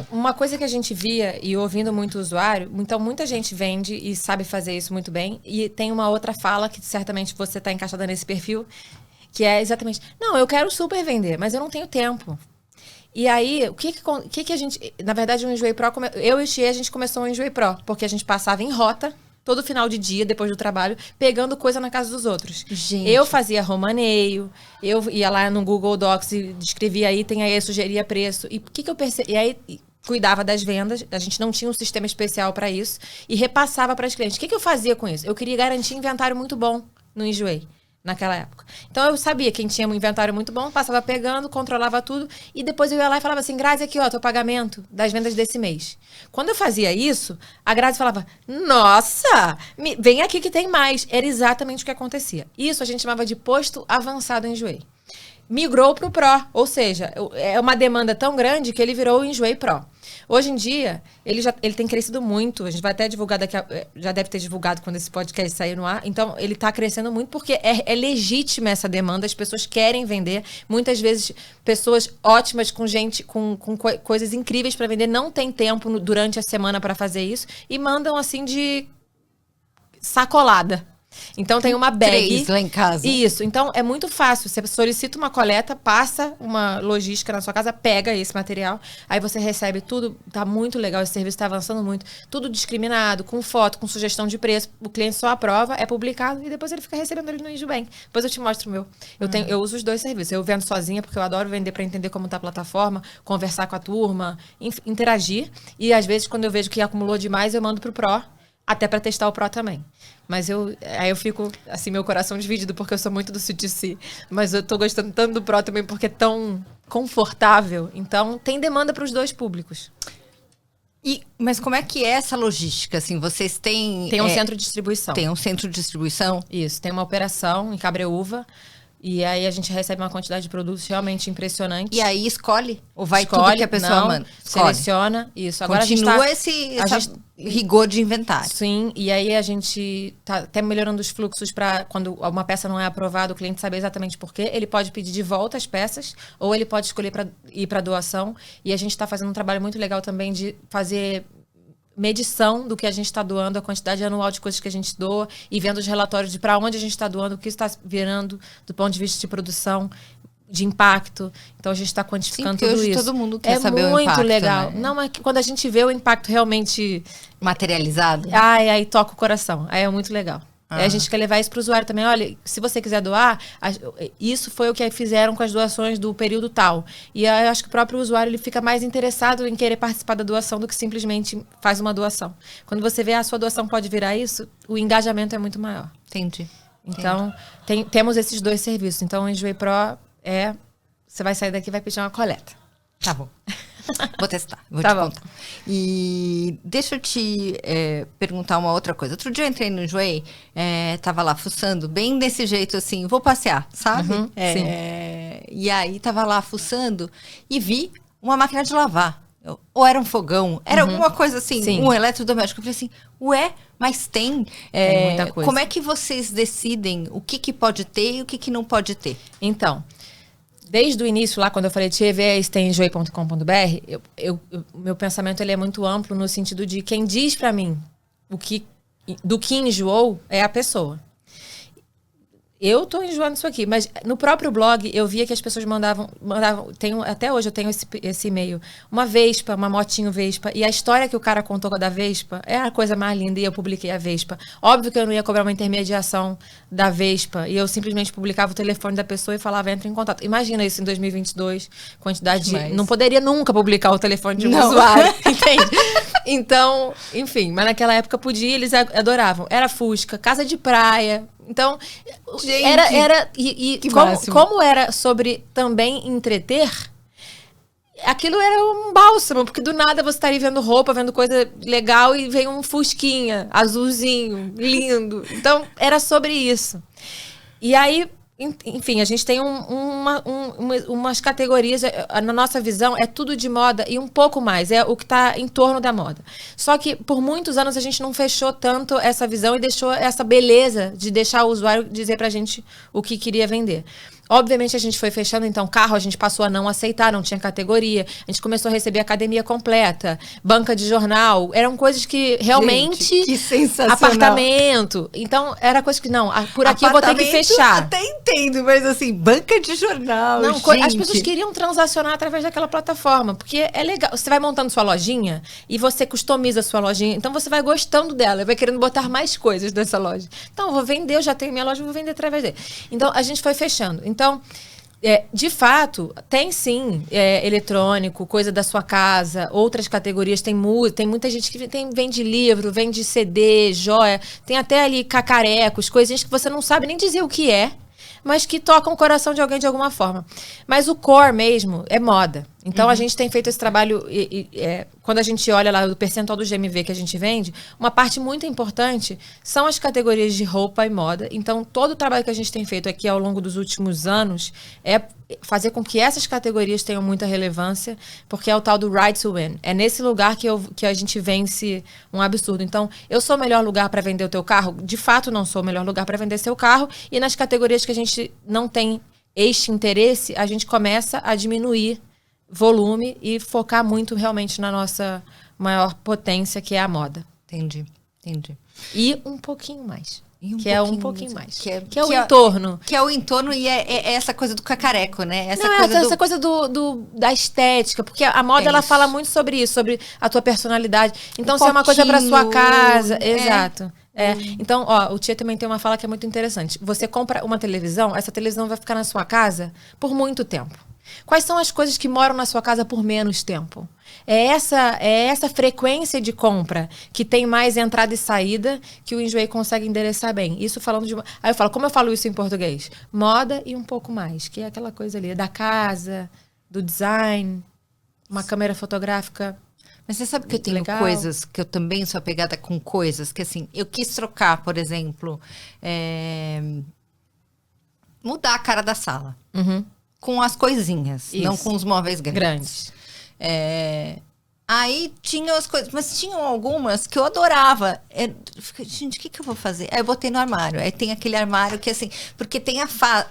Uma coisa que a gente via e ouvindo muito o usuário, então muita gente vende e sabe fazer isso muito bem, e tem uma outra fala que certamente você está encaixada nesse perfil, que é exatamente, não, eu quero super vender, mas eu não tenho tempo. E aí, o que a gente... Na verdade, o Enjoei Pro, eu e o Xie, a gente começou o Enjoei Pro, porque a gente passava em rota, todo final de dia, depois do trabalho, pegando coisa na casa dos outros. Gente. Eu fazia romaneio, eu ia lá no Google Docs e descrevia item, aí eu sugeria preço. E o que eu percebi? E aí... cuidava das vendas, a gente não tinha um sistema especial para isso, e repassava para os clientes. O que eu fazia com isso? Eu queria garantir inventário muito bom no Enjoei, naquela época. Então, eu sabia quem tinha um inventário muito bom, passava pegando, controlava tudo, e depois eu ia lá e falava assim, Grazi, aqui, ó, teu pagamento das vendas desse mês. Quando eu fazia isso, a Grazi falava, nossa, vem aqui que tem mais. Era exatamente o que acontecia. Isso a gente chamava de posto avançado Enjoei. Migrou para o Pro, ou seja, é uma demanda tão grande que ele virou o Enjoei Pro. Hoje em dia, ele tem crescido muito. A gente vai até divulgar já deve ter divulgado quando esse podcast sair no ar. Então, ele está crescendo muito porque é legítima essa demanda. As pessoas querem vender. Muitas vezes, pessoas ótimas com coisas incríveis para vender não tem tempo durante a semana para fazer isso e mandam assim de sacolada. Então tem uma bag. 3 lá em casa. Isso. Então é muito fácil. Você solicita uma coleta, passa uma logística na sua casa, pega esse material, aí você recebe tudo. Tá muito legal, esse serviço tá avançando muito. Tudo discriminado, com foto, com sugestão de preço. O cliente só aprova, é publicado e depois ele fica recebendo ele no Enjoei. Depois eu te mostro o meu. Eu uso os dois serviços. Eu vendo sozinha, porque eu adoro vender para entender como tá a plataforma, conversar com a turma, interagir. E às vezes, quando eu vejo que acumulou demais, eu mando pro Pro. Até para testar o Pro também. Mas aí eu fico, assim, meu coração dividido, porque eu sou muito do C2C. Mas eu tô gostando tanto do Pro também, porque é tão confortável. Então, tem demanda para os dois públicos. Mas como é que é essa logística? Assim, vocês têm... Tem um centro de distribuição. Tem um centro de distribuição? Isso, tem uma operação em Cabreúva. E aí a gente recebe uma quantidade de produtos realmente impressionante. E aí escolhe? Ou vai tudo que a pessoa manda? Seleciona. Isso. Agora continua esse rigor de inventário. Sim, e aí a gente tá até melhorando os fluxos para quando uma peça não é aprovada, o cliente saber exatamente por quê. Ele pode pedir de volta as peças, ou ele pode escolher para ir para doação. E a gente está fazendo um trabalho muito legal também de fazer medição do que a gente está doando, a quantidade anual de coisas que a gente doa e vendo os relatórios de para onde a gente está doando, o que está virando do ponto de vista de produção. de impacto. Então a gente está quantificando tudo hoje isso. todo mundo quer saber o impacto, muito legal. né? Não, mas quando a gente vê o impacto realmente materializado, aí toca o coração. Aí é muito legal. A gente quer levar isso para o usuário também. Olha, se você quiser doar, isso foi o que fizeram com as doações do período tal. E eu acho que o próprio usuário ele fica mais interessado em querer participar da doação do que simplesmente faz uma doação. Quando você vê a sua doação pode virar isso, o engajamento é muito maior. Entendi. Então, temos esses 2 serviços. Então, o Enjoei Pro você vai sair daqui e vai pedir uma coleta. Tá bom. Vou testar, vou Tá te bom. contar. E deixa eu te perguntar uma outra coisa. Outro dia eu entrei no Enjoei, tava lá fuçando, bem desse jeito assim, vou passear, sabe? Sim. E aí tava lá fuçando e vi uma máquina de lavar. Ou era um fogão, era alguma coisa assim, Sim. um eletrodoméstico. Eu falei assim, mas tem. Tem muita coisa. Como é que vocês decidem o que pode ter e o que não pode ter? Então, desde o início, lá quando eu falei tvenjoei.com.br, meu pensamento ele é muito amplo no sentido de quem diz pra mim do que enjoou é a pessoa. Eu tô enjoando isso aqui, mas no próprio blog eu via que as pessoas mandavam até hoje eu tenho esse e-mail, uma Vespa, uma motinho Vespa, e a história que o cara contou da Vespa é a coisa mais linda, e eu publiquei a Vespa. Óbvio que eu não ia cobrar uma intermediação da Vespa, e eu simplesmente publicava o telefone da pessoa e falava, entra em contato. Imagina isso em 2022, quantidade de... Não poderia nunca publicar o telefone de um usuário, entende? Então, enfim, mas naquela época podia, eles adoravam. Era Fusca, casa de praia. Então, que como era sobre também entreter, aquilo era um bálsamo, porque do nada você estaria vendo roupa, vendo coisa legal e vem um fusquinha, azulzinho, lindo. Então, era sobre isso. E aí, enfim, a gente tem umas categorias, na nossa visão é tudo de moda e um pouco mais, é o que está em torno da moda. Só que por muitos anos a gente não fechou tanto essa visão e deixou essa beleza de deixar o usuário dizer pra gente o que queria vender. Obviamente a gente foi fechando, então carro a gente passou a não aceitar, não tinha categoria. A gente começou a receber academia completa, banca de jornal. Eram coisas que realmente... Gente, que sensacional. Apartamento. Então era coisa que, não, por aqui eu vou ter que fechar. Até entendo, mas assim, banca de jornal, não, gente. As pessoas queriam transacionar através daquela plataforma, porque é legal. Você vai montando sua lojinha e você customiza a sua lojinha. Então você vai gostando dela, vai querendo botar mais coisas nessa loja. Então eu vou vender, eu já tenho minha loja, eu vou vender através dele. Então a gente foi fechando. Então, de fato, tem sim eletrônico, coisa da sua casa, outras categorias, tem muita gente que vende livro, vende CD, joia, tem até ali cacarecos, coisinhas que você não sabe nem dizer o que é, mas que tocam o coração de alguém de alguma forma. Mas o core mesmo é moda. Então, a gente tem feito esse trabalho, quando a gente olha lá do percentual do GMV que a gente vende, uma parte muito importante são as categorias de roupa e moda. Então, todo o trabalho que a gente tem feito aqui ao longo dos últimos anos é fazer com que essas categorias tenham muita relevância, porque é o tal do right to win. É nesse lugar que a gente vence um absurdo. Então, eu sou o melhor lugar para vender o teu carro? De fato, não sou o melhor lugar para vender seu carro. E nas categorias que a gente não tem este interesse, a gente começa a diminuir volume e focar muito realmente na nossa maior potência, que é a moda. Entendi. E um pouquinho mais. Um pouquinho mais. Que é o é entorno. Que é o entorno e é essa coisa do cacareco, né? Essa coisa da estética. Porque a moda, ela fala muito sobre isso, sobre a tua personalidade. Então, se é uma coisa pra sua casa... Exato. Então, o Tia também tem uma fala que é muito interessante. Você compra uma televisão, essa televisão vai ficar na sua casa por muito tempo. Quais são as coisas que moram na sua casa por menos tempo? É essa frequência de compra que tem mais entrada e saída que o Enjoei consegue endereçar bem. Isso falando de... Aí eu falo, como eu falo isso em português? Moda e um pouco mais, que é aquela coisa ali da casa, do design, uma câmera fotográfica. Mas você sabe que eu tenho legal. Coisas que eu também sou apegada com coisas que, assim, eu quis trocar, por exemplo, mudar a cara da sala. Uhum. Com as coisinhas, Isso. não com os móveis grandes. Aí tinham as coisas, mas tinham algumas que eu adorava. Gente, o que eu vou fazer? Aí eu botei no armário. Aí tem aquele armário que, assim, porque tem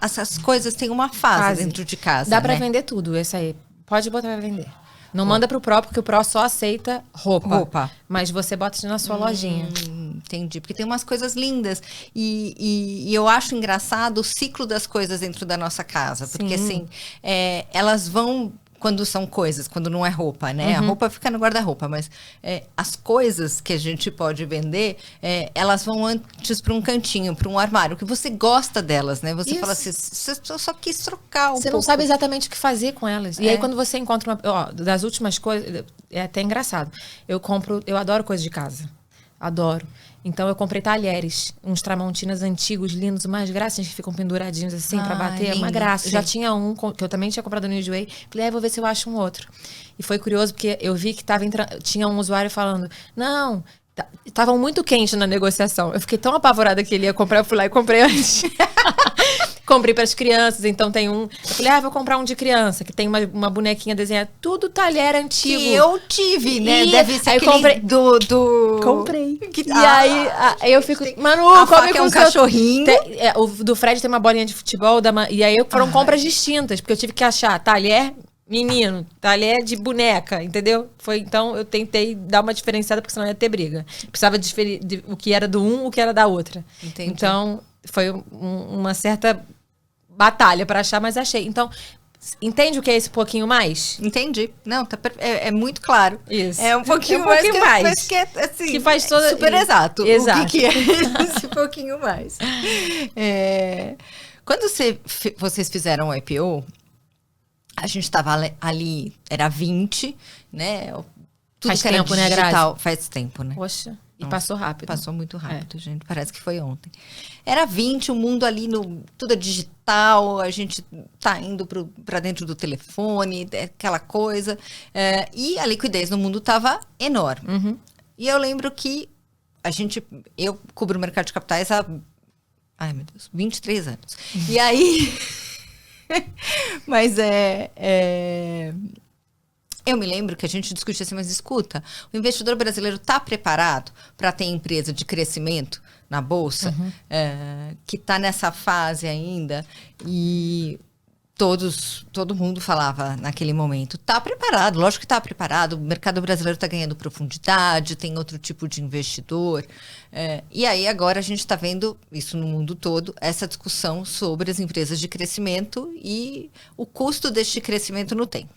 essas coisas têm uma fase dentro de casa. Dá pra vender tudo, esse aí. Pode botar pra vender. Não manda pro Pro, porque o Pro só aceita roupa. Mas você bota na sua lojinha. Entendi, porque tem umas coisas lindas e eu acho engraçado o ciclo das coisas dentro da nossa casa, porque assim, elas vão, quando são coisas, quando não é roupa, né? A roupa fica no guarda-roupa, mas as coisas que a gente pode vender, elas vão antes para um cantinho, para um armário, que você gosta delas, né? Você fala assim, você só quis trocar Você não sabe exatamente o que fazer com elas. E aí quando você encontra das últimas coisas, é até engraçado. Eu adoro coisas de casa. Adoro. Então eu comprei talheres, uns tramontinas antigos, lindos, umas gracinhas que ficam penduradinhos assim pra bater. Lindo, uma graça. sim. Já tinha um que eu também tinha comprado no Enjoei. Falei, vou ver se eu acho um outro. E foi curioso porque eu vi que tinha um usuário falando, não, estavam muito quentes na negociação. Eu fiquei tão apavorada que ele ia comprar, eu fui lá e comprei antes. Comprei para as crianças, então tem um... Eu falei, vou comprar um de criança, que tem uma bonequinha desenhada. Tudo talher antigo. Que eu tive, né? E Deve ser aí aquele comprei... do... Comprei. Que... E aí eu fico... Manu, a come faca com um cachorrinho. O do Fred tem uma bolinha de futebol. E aí foram compras distintas, porque eu tive que achar talher menino, talher de boneca, entendeu? Então eu tentei dar uma diferenciada, porque senão ia ter briga. Precisava diferir o que era do um, o que era da outra. Entendi. Então foi uma certa batalha para achar, mas achei. Então, entende o que é esse pouquinho mais? Entendi. Não, é muito claro. Isso. É um pouquinho, mais. Que é, assim, que faz toda... super exato. Exato. O que é esse pouquinho mais. Quando vocês fizeram o IPO, a gente estava ali, era 20, né? Tudo faz que era tempo, né, digital, Grazi? Faz tempo, né? Poxa, e passou rápido. Passou muito rápido, gente. Parece que foi ontem. Era 20, o mundo ali, tudo é digital, a gente tá indo para dentro do telefone, aquela coisa. E a liquidez no mundo tava enorme. E eu lembro que eu cubro o mercado de capitais há, 23 anos. E aí... Mas eu me lembro que a gente discutia assim, mas escuta, o investidor brasileiro está preparado para ter empresa de crescimento na Bolsa, que está nessa fase ainda, e todo mundo falava naquele momento, está preparado, lógico que está preparado, o mercado brasileiro está ganhando profundidade, tem outro tipo de investidor, e aí agora a gente está vendo isso no mundo todo, essa discussão sobre as empresas de crescimento e o custo deste crescimento no tempo.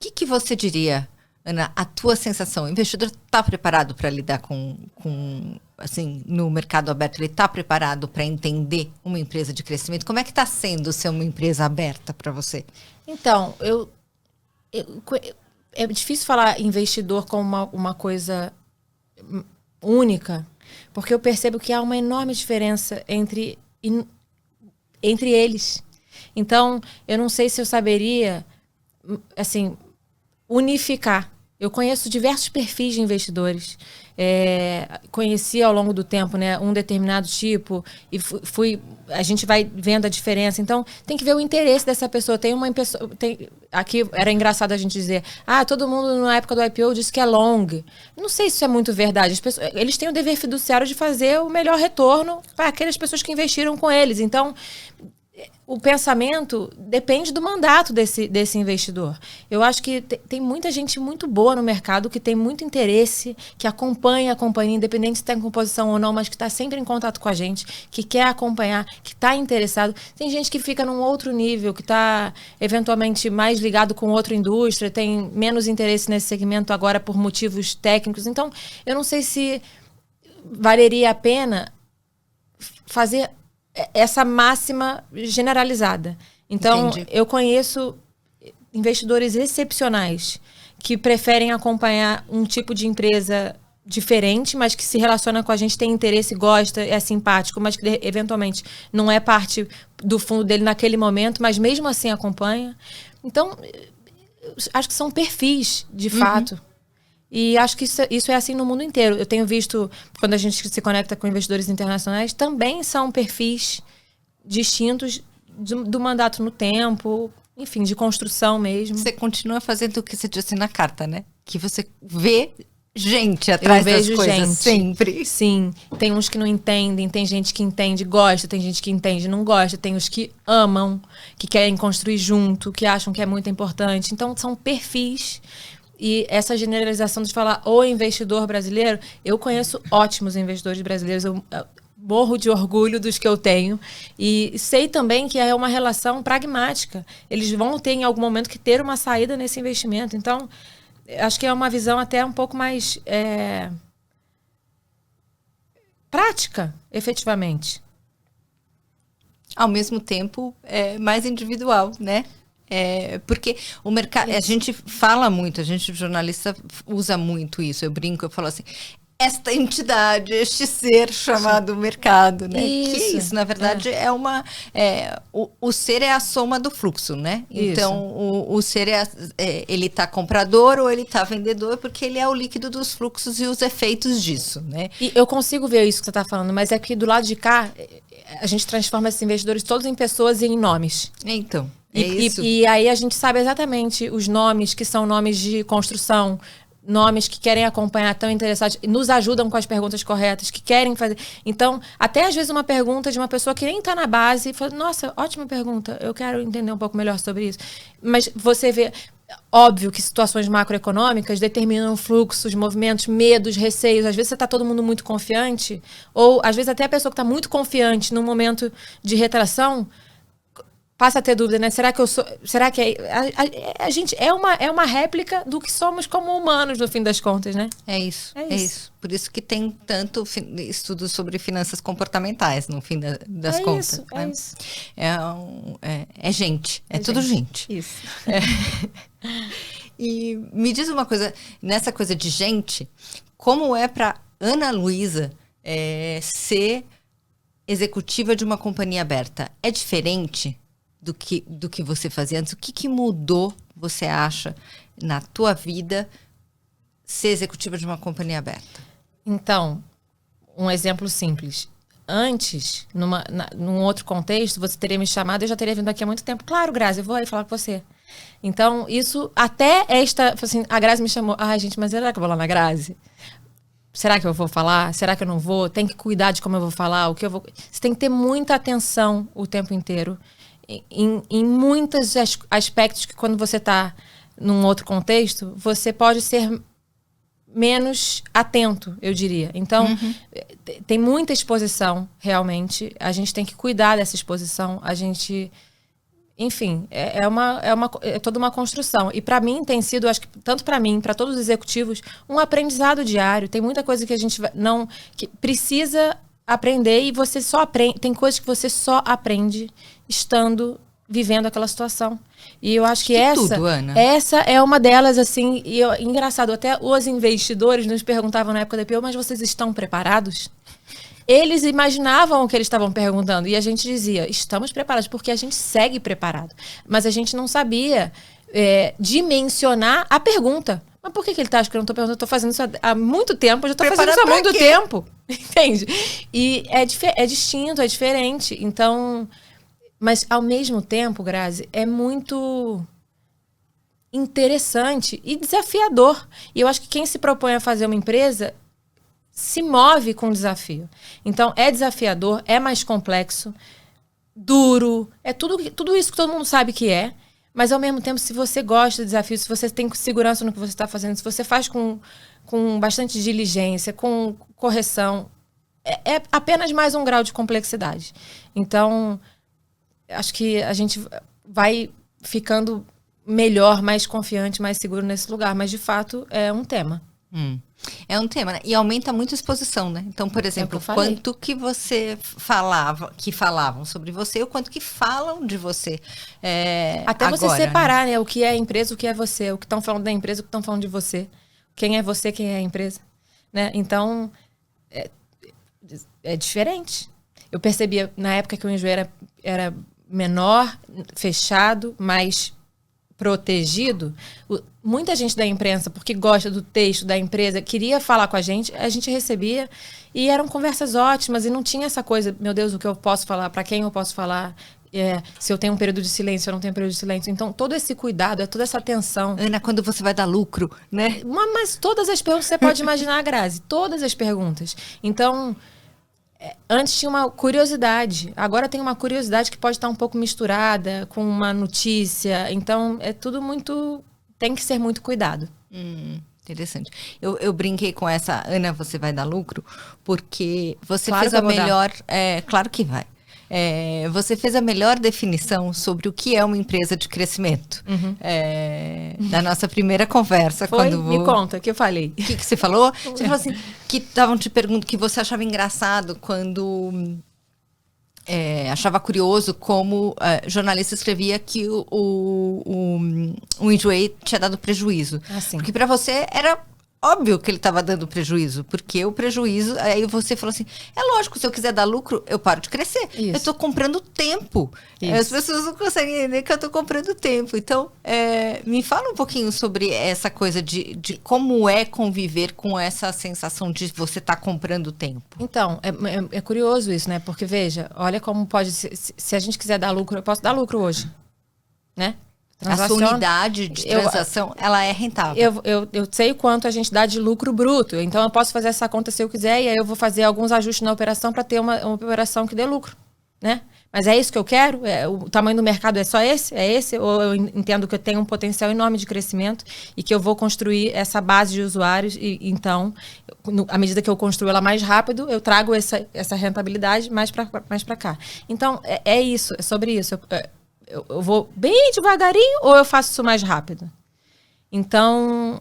O que você diria, Ana, a tua sensação? O investidor está preparado para lidar com assim, no mercado aberto? Ele está preparado para entender uma empresa de crescimento? Como é que está sendo ser uma empresa aberta para você? Então, é difícil falar investidor como uma coisa única, porque eu percebo que há uma enorme diferença entre eles. Então, eu não sei se eu saberia, assim, unificar. Eu conheço diversos perfis de investidores. Conheci ao longo do tempo, né, um determinado tipo e a gente vai vendo a diferença. Então, tem que ver o interesse dessa pessoa. Aqui era engraçado a gente dizer, todo mundo na época do IPO disse que é long. Não sei se isso é muito verdade. Eles têm o dever fiduciário de fazer o melhor retorno para aquelas pessoas que investiram com eles. Então, o pensamento depende do mandato desse investidor. Eu acho que tem muita gente muito boa no mercado, que tem muito interesse, que acompanha a companhia, independente se está em composição ou não, mas que está sempre em contato com a gente, que quer acompanhar, que está interessado. Tem gente que fica num outro nível, que está eventualmente mais ligado com outra indústria, tem menos interesse nesse segmento agora por motivos técnicos. Então, eu não sei se valeria a pena fazer essa máxima generalizada. Então, Entendi. Eu conheço investidores excepcionais que preferem acompanhar um tipo de empresa diferente, mas que se relaciona com a gente, tem interesse, gosta, é simpático, mas que eventualmente não é parte do fundo dele naquele momento, mas mesmo assim acompanha. Então, acho que são perfis, de fato. E acho que isso é assim no mundo inteiro. Eu tenho visto, quando a gente se conecta com investidores internacionais, também são perfis distintos do mandato no tempo, enfim, de construção mesmo. Você continua fazendo o que você disse na carta, né? Que você vê gente atrás das coisas, sempre. Sim, tem uns que não entendem, tem gente que entende, gosta, tem gente que entende, não gosta, tem os que amam, que querem construir junto, que acham que é muito importante. Então, são perfis. E essa generalização de falar o investidor brasileiro, eu conheço ótimos investidores brasileiros, eu morro de orgulho dos que eu tenho. E sei também que é uma relação pragmática. Eles vão ter em algum momento que ter uma saída nesse investimento. Então, acho que é uma visão até um pouco mais prática, efetivamente. Ao mesmo tempo, mais individual, né? Porque o mercado, a gente fala muito, a gente jornalista usa muito isso. Eu brinco, eu falo assim, esta entidade, este ser chamado mercado, né? Isso. Que isso, na verdade, o ser é a soma do fluxo, né? Então, o ser ele tá comprador ou ele tá vendedor, porque ele é o líquido dos fluxos e os efeitos disso, né? E eu consigo ver isso que você está falando, mas é que do lado de cá, a gente transforma esses investidores todos em pessoas e em nomes. Então, e aí a gente sabe exatamente os nomes que são nomes de construção, nomes que querem acompanhar, estão interessados, nos ajudam com as perguntas corretas, que querem fazer. Então, até às vezes uma pergunta de uma pessoa que nem está na base, fala, nossa, ótima pergunta, eu quero entender um pouco melhor sobre isso. Mas você vê, óbvio que situações macroeconômicas determinam fluxos, movimentos, medos, receios. Às vezes você está todo mundo muito confiante, ou às vezes até a pessoa que está muito confiante num momento de retração passa a ter dúvida, né? Será que eu sou? Será que a gente é uma réplica do que somos como humanos, no fim das contas, né? É isso. Por isso que tem tanto estudo sobre finanças comportamentais, no fim das contas. É isso. É gente. É tudo gente. Isso. E me diz uma coisa, nessa coisa de gente, como é para Ana Luísa ser executiva de uma companhia aberta? É diferente do que você fazia antes? O que mudou, você acha, na tua vida, ser executiva de uma companhia aberta? Então, um exemplo simples. Antes, num outro contexto, você teria me chamado e eu já teria vindo aqui há muito tempo. Claro, Grazi, eu vou aí falar com você. Então, isso, até assim, a Grazi me chamou. Ai, gente, mas será que eu vou lá na Grazi? Será que eu vou falar? Será que eu não vou? Tem que cuidar de como eu vou falar, o que eu vou... Você tem que ter muita atenção o tempo inteiro. Em muitos aspectos que quando você está num outro contexto, você pode ser menos atento, eu diria. Então, tem muita exposição, realmente. A gente tem que cuidar dessa exposição. A gente... Enfim, é toda uma construção. E para mim tem sido, acho que tanto para mim, para todos os executivos, um aprendizado diário. Tem muita coisa que a gente que precisa aprender e você só aprende. Tem coisas que você só aprende vivendo aquela situação. E eu acho que essa é uma delas, assim, e engraçado, até os investidores nos perguntavam na época da IPO, mas vocês estão preparados? Eles imaginavam o que eles estavam perguntando e a gente dizia, estamos preparados, porque a gente segue preparado. Mas a gente não sabia dimensionar a pergunta. Mas por que ele está achando que eu não estou perguntando? Eu estou fazendo isso há muito tempo, eu já estou fazendo isso há muito tempo. Entende? E é distinto, é diferente. Então, mas ao mesmo tempo, Grazi, é muito interessante e desafiador. E eu acho que quem se propõe a fazer uma empresa se move com desafio. Então, é desafiador, é mais complexo, duro, é tudo isso que todo mundo sabe que é, mas ao mesmo tempo, se você gosta de desafio, se você tem segurança no que você está fazendo, se você faz com bastante diligência, com correção, é apenas mais um grau de complexidade. Então, acho que a gente vai ficando melhor, mais confiante, mais seguro nesse lugar, mas de fato é um tema. É um tema, né? E aumenta muito a exposição, né? Então, por exemplo, quanto que você falavam sobre você, o quanto que falam de você até agora, você separar, né? O que é a empresa, o que é você. O que estão falando da empresa, o que estão falando de você. Quem é você, quem é a empresa. Né? Então, é diferente. Eu percebia, na época que o Enjoei era menor, fechado, mais protegido, muita gente da imprensa, porque gosta do texto da empresa, queria falar com a gente recebia, e eram conversas ótimas, e não tinha essa coisa, meu Deus, o que eu posso falar, para quem eu posso falar, se eu tenho um período de silêncio, eu não tenho período de silêncio. Então, todo esse cuidado, toda essa atenção. Ana, quando você vai dar lucro, né? Mas todas as perguntas, você pode imaginar, Grazi, todas as perguntas. Então, antes tinha uma curiosidade, agora tem uma curiosidade que pode estar um pouco misturada com uma notícia. Então, é tudo muito... Tem que ser muito cuidado. Interessante. Eu brinquei com essa, Ana, você vai dar lucro, porque você Claro fez que a eu vou dar. melhor... claro que vai. Você fez a melhor definição sobre o que é uma empresa de crescimento. Da nossa primeira conversa. Me conta, o que eu falei. O que você falou? Você falou assim, que estavam te perguntando, que você achava engraçado quando... achava curioso como jornalista escrevia que o Enjoei tinha dado prejuízo. Assim. Porque para você era óbvio que ele estava dando prejuízo, porque o prejuízo... Aí você falou assim, é lógico, se eu quiser dar lucro, eu paro de crescer. Isso. Eu estou comprando tempo. As pessoas não conseguem entender que eu estou comprando tempo. Então, me fala um pouquinho sobre essa coisa de como é conviver com essa sensação de você estar comprando tempo. Então, é curioso isso, né? Porque, veja, olha como pode... Se a gente quiser dar lucro, eu posso dar lucro hoje, né? A sua unidade de transação, ela é rentável. Eu sei o quanto a gente dá de lucro bruto. Então, eu posso fazer essa conta se eu quiser. E aí, eu vou fazer alguns ajustes na operação para ter uma operação que dê lucro, né? Mas é isso que eu quero? O tamanho do mercado é só esse? É esse? Ou eu entendo que eu tenho um potencial enorme de crescimento e que eu vou construir essa base de usuários e então, à medida que eu construo ela mais rápido, eu trago essa rentabilidade mais para cá. Então, é isso, é sobre isso. Eu vou bem devagarinho ou eu faço isso mais rápido? Então,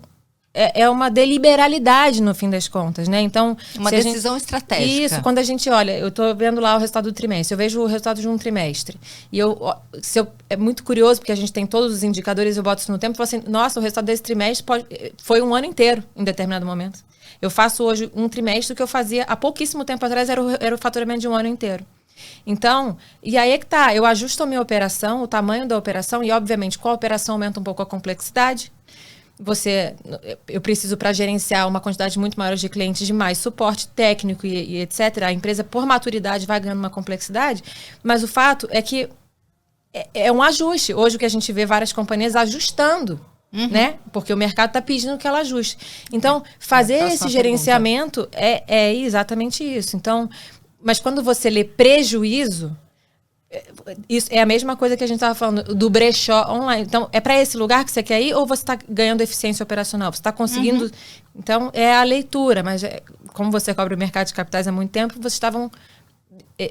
é uma deliberalidade no fim das contas, né? Então, uma decisão estratégica. Isso, quando a gente olha, eu estou vendo lá o resultado do trimestre, eu vejo o resultado de um trimestre. E é muito curioso, porque a gente tem todos os indicadores, eu boto isso no tempo e falo assim, nossa, o resultado desse trimestre foi um ano inteiro, em determinado momento. Eu faço hoje um trimestre, o que eu fazia há pouquíssimo tempo atrás era o faturamento de um ano inteiro. Então, e aí é que tá, eu ajusto a minha operação, o tamanho da operação, e obviamente com a operação aumenta um pouco a complexidade. Eu preciso, para gerenciar uma quantidade muito maior de clientes, de mais suporte técnico e etc. A empresa, por maturidade, vai ganhando uma complexidade, mas o fato é que é um ajuste. Hoje o que a gente vê várias companhias ajustando, né? Porque o mercado está pedindo que ela ajuste. Então, fazer esse gerenciamento é exatamente isso. Então, mas quando você lê prejuízo, isso é a mesma coisa que a gente estava falando do brechó online. Então, é para esse lugar que você quer ir ou você está ganhando eficiência operacional? Você está conseguindo... Então, é a leitura. Mas como você cobre o mercado de capitais há muito tempo, vocês estavam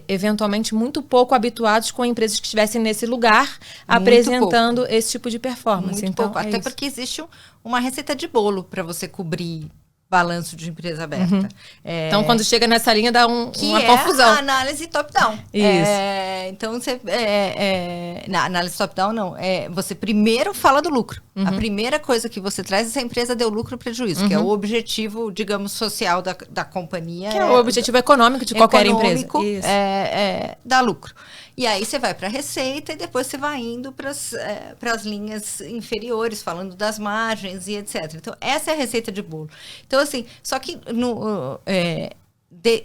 eventualmente muito pouco habituados com empresas que estivessem nesse lugar muito apresentando pouco. Esse tipo de performance. Muito então, pouco. Até porque existe uma receita de bolo para você cobrir balanço de empresa aberta. Então, quando chega nessa linha, dá uma confusão. A análise top-down. Isso. Então, na análise top-down, não. Você primeiro fala do lucro. A primeira coisa que você traz é se a empresa deu lucro ou prejuízo, que é o objetivo, digamos, social da companhia. Que é o objetivo econômico de qualquer empresa. Isso. Dar lucro. E aí você vai para a receita e depois você vai indo para as linhas inferiores, falando das margens e etc. Então, essa é a receita de bolo. Então, assim, só que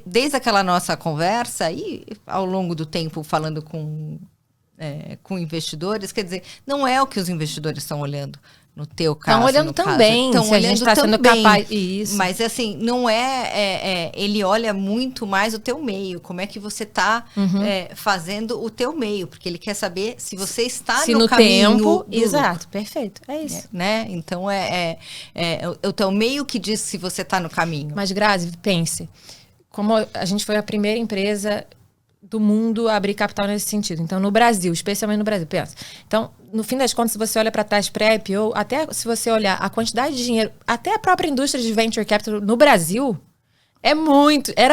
desde aquela nossa conversa e ao longo do tempo falando com investidores, quer dizer, não é o que os investidores estão olhando. No teu caso, estão olhando também, se a gente está sendo capaz. Isso. Mas assim, não ele olha muito mais o teu meio, como é que você está fazendo o teu meio, porque ele quer saber se você está no caminho tempo. Exato, perfeito, é isso. Né? Então, é o teu meio que diz se você está no caminho. Mas, Grazi, pense, como a gente foi a primeira empresa do mundo a abrir capital nesse sentido. Então, no Brasil, especialmente no Brasil, pensa. Então, no fim das contas, se você olha para trás pré-IPO, até se você olhar a quantidade de dinheiro, até a própria indústria de venture capital no Brasil, era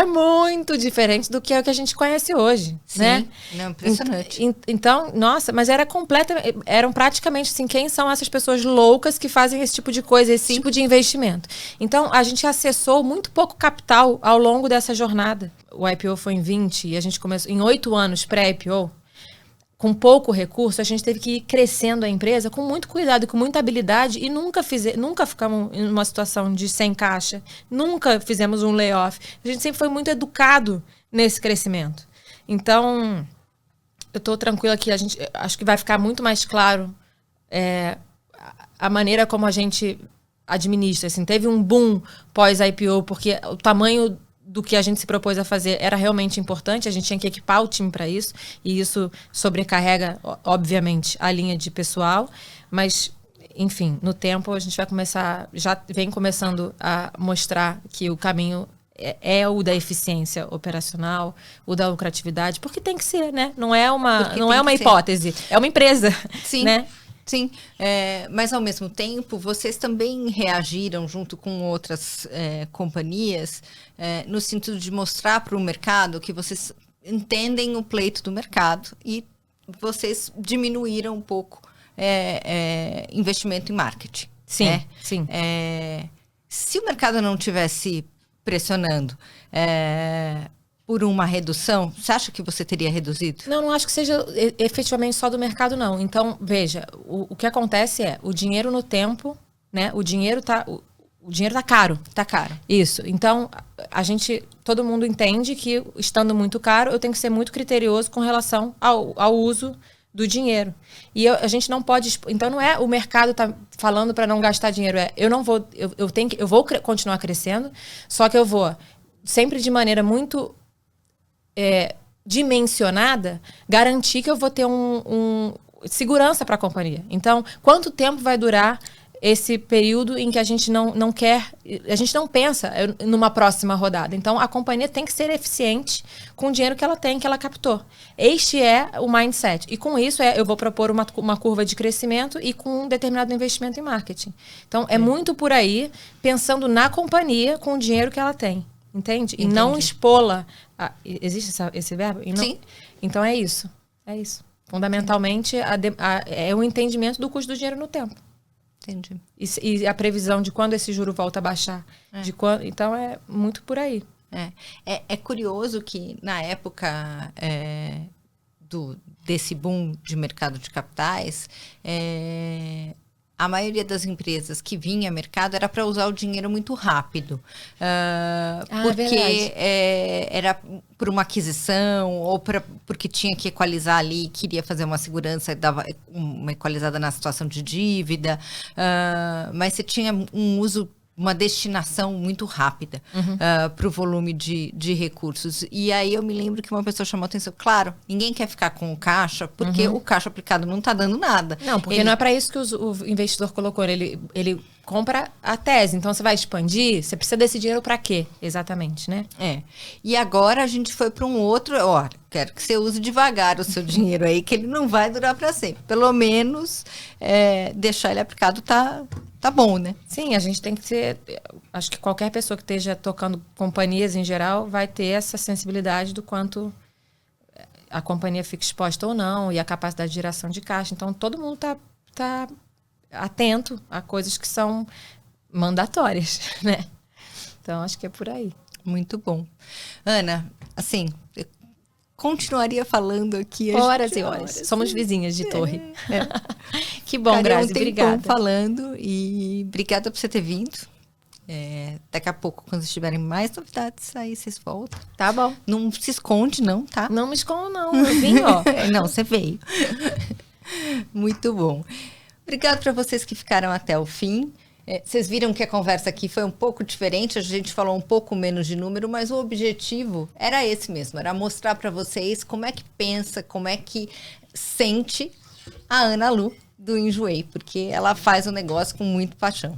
muito diferente do que é o que a gente conhece hoje. Sim, né? Não, impressionante. Então, nossa, mas eram praticamente assim, quem são essas pessoas loucas que fazem esse tipo de coisa, esse tipo de investimento? Então, a gente acessou muito pouco capital ao longo dessa jornada. O IPO foi em 20 e a gente começou em 8 anos pré-IPO. Com pouco recurso, a gente teve que ir crescendo a empresa com muito cuidado, com muita habilidade e nunca ficamos em uma situação de sem caixa, nunca fizemos um layoff. A gente sempre foi muito educado nesse crescimento. Então, eu estou tranquila que acho que vai ficar muito mais claro a maneira como a gente administra. Assim, teve um boom pós-IPO, porque o tamanho do que a gente se propôs a fazer era realmente importante, a gente tinha que equipar o time para isso, e isso sobrecarrega, obviamente, a linha de pessoal, mas enfim, no tempo a gente vai começar, já vem começando a mostrar que o caminho é o da eficiência operacional, o da lucratividade, porque tem que ser, né? Não é uma hipótese, é uma empresa, sim, né? Sim, mas ao mesmo tempo, vocês também reagiram junto com outras companhias, no sentido de mostrar para o mercado que vocês entendem o pleito do mercado e vocês diminuíram um pouco investimento em marketing. Sim, né? sim. Se o mercado não tivesse pressionando por uma redução, você acha que você teria reduzido? Não acho que seja efetivamente só do mercado, não. Então, veja, o que acontece é o dinheiro no tempo, né? O dinheiro tá caro. Tá caro. Isso. Então, todo mundo entende que, estando muito caro, eu tenho que ser muito criterioso com relação ao uso do dinheiro. E a gente não pode... Então, não é o mercado tá falando para não gastar dinheiro. Eu vou continuar crescendo, só que eu vou sempre de maneira muito dimensionada, garantir que eu vou ter segurança para a companhia. Então, quanto tempo vai durar esse período em que a gente não quer, a gente não pensa numa próxima rodada. Então, a companhia tem que ser eficiente com o dinheiro que ela tem, que ela captou. Este é o mindset. E com isso, eu vou propor uma curva de crescimento e com um determinado investimento em marketing. Então, é muito por aí, pensando na companhia com o dinheiro que ela tem. Entende? E não expô-la. Existe esse verbo? Sim. Então, é isso. É isso. Fundamentalmente, é o entendimento do custo do dinheiro no tempo. Entendi. E a previsão de quando esse juro volta a baixar. Então, é muito por aí. É curioso que, na época desse boom de mercado de capitais, a maioria das empresas que vinha ao mercado era para usar o dinheiro muito rápido. Porque era por uma aquisição ou porque tinha que equalizar ali, queria fazer uma segurança e dava uma equalizada na situação de dívida. Mas você tinha um uso, uma destinação muito rápida para o volume de recursos. E aí eu me lembro que uma pessoa chamou a atenção. Claro, ninguém quer ficar com o caixa, porque o caixa aplicado não está dando nada. Não, porque não é para isso que o investidor colocou. Ele compra a tese. Então, você vai expandir, você precisa desse dinheiro para quê? Exatamente, né? E agora a gente foi para um outro... Ó, quero que você use devagar o seu dinheiro aí, que ele não vai durar para sempre. Pelo menos, deixar ele aplicado tá bom, né? Sim, a gente tem que ter... Acho que qualquer pessoa que esteja tocando companhias em geral vai ter essa sensibilidade do quanto a companhia fica exposta ou não e a capacidade de geração de caixa. Então, todo mundo tá atento a coisas que são mandatórias, né? Então, acho que é por aí. Muito bom. Ana, assim, eu continuaria falando aqui... Horas e horas. Somos vizinhas de torre. Que bom, Grazi, obrigada. Falando e obrigada por você ter vindo. Daqui a pouco, quando estiverem mais novidades, aí vocês voltam. Tá bom. Não se esconde, não, tá? Não me escondo, não. Eu vim, ó. Não, você veio. Muito bom. Obrigada para vocês que ficaram até o fim. Vocês viram que a conversa aqui foi um pouco diferente, a gente falou um pouco menos de número, mas o objetivo era esse mesmo, era mostrar para vocês como é que pensa, como é que sente a Ana Lu do Enjoei, porque ela faz o negócio com muito paixão.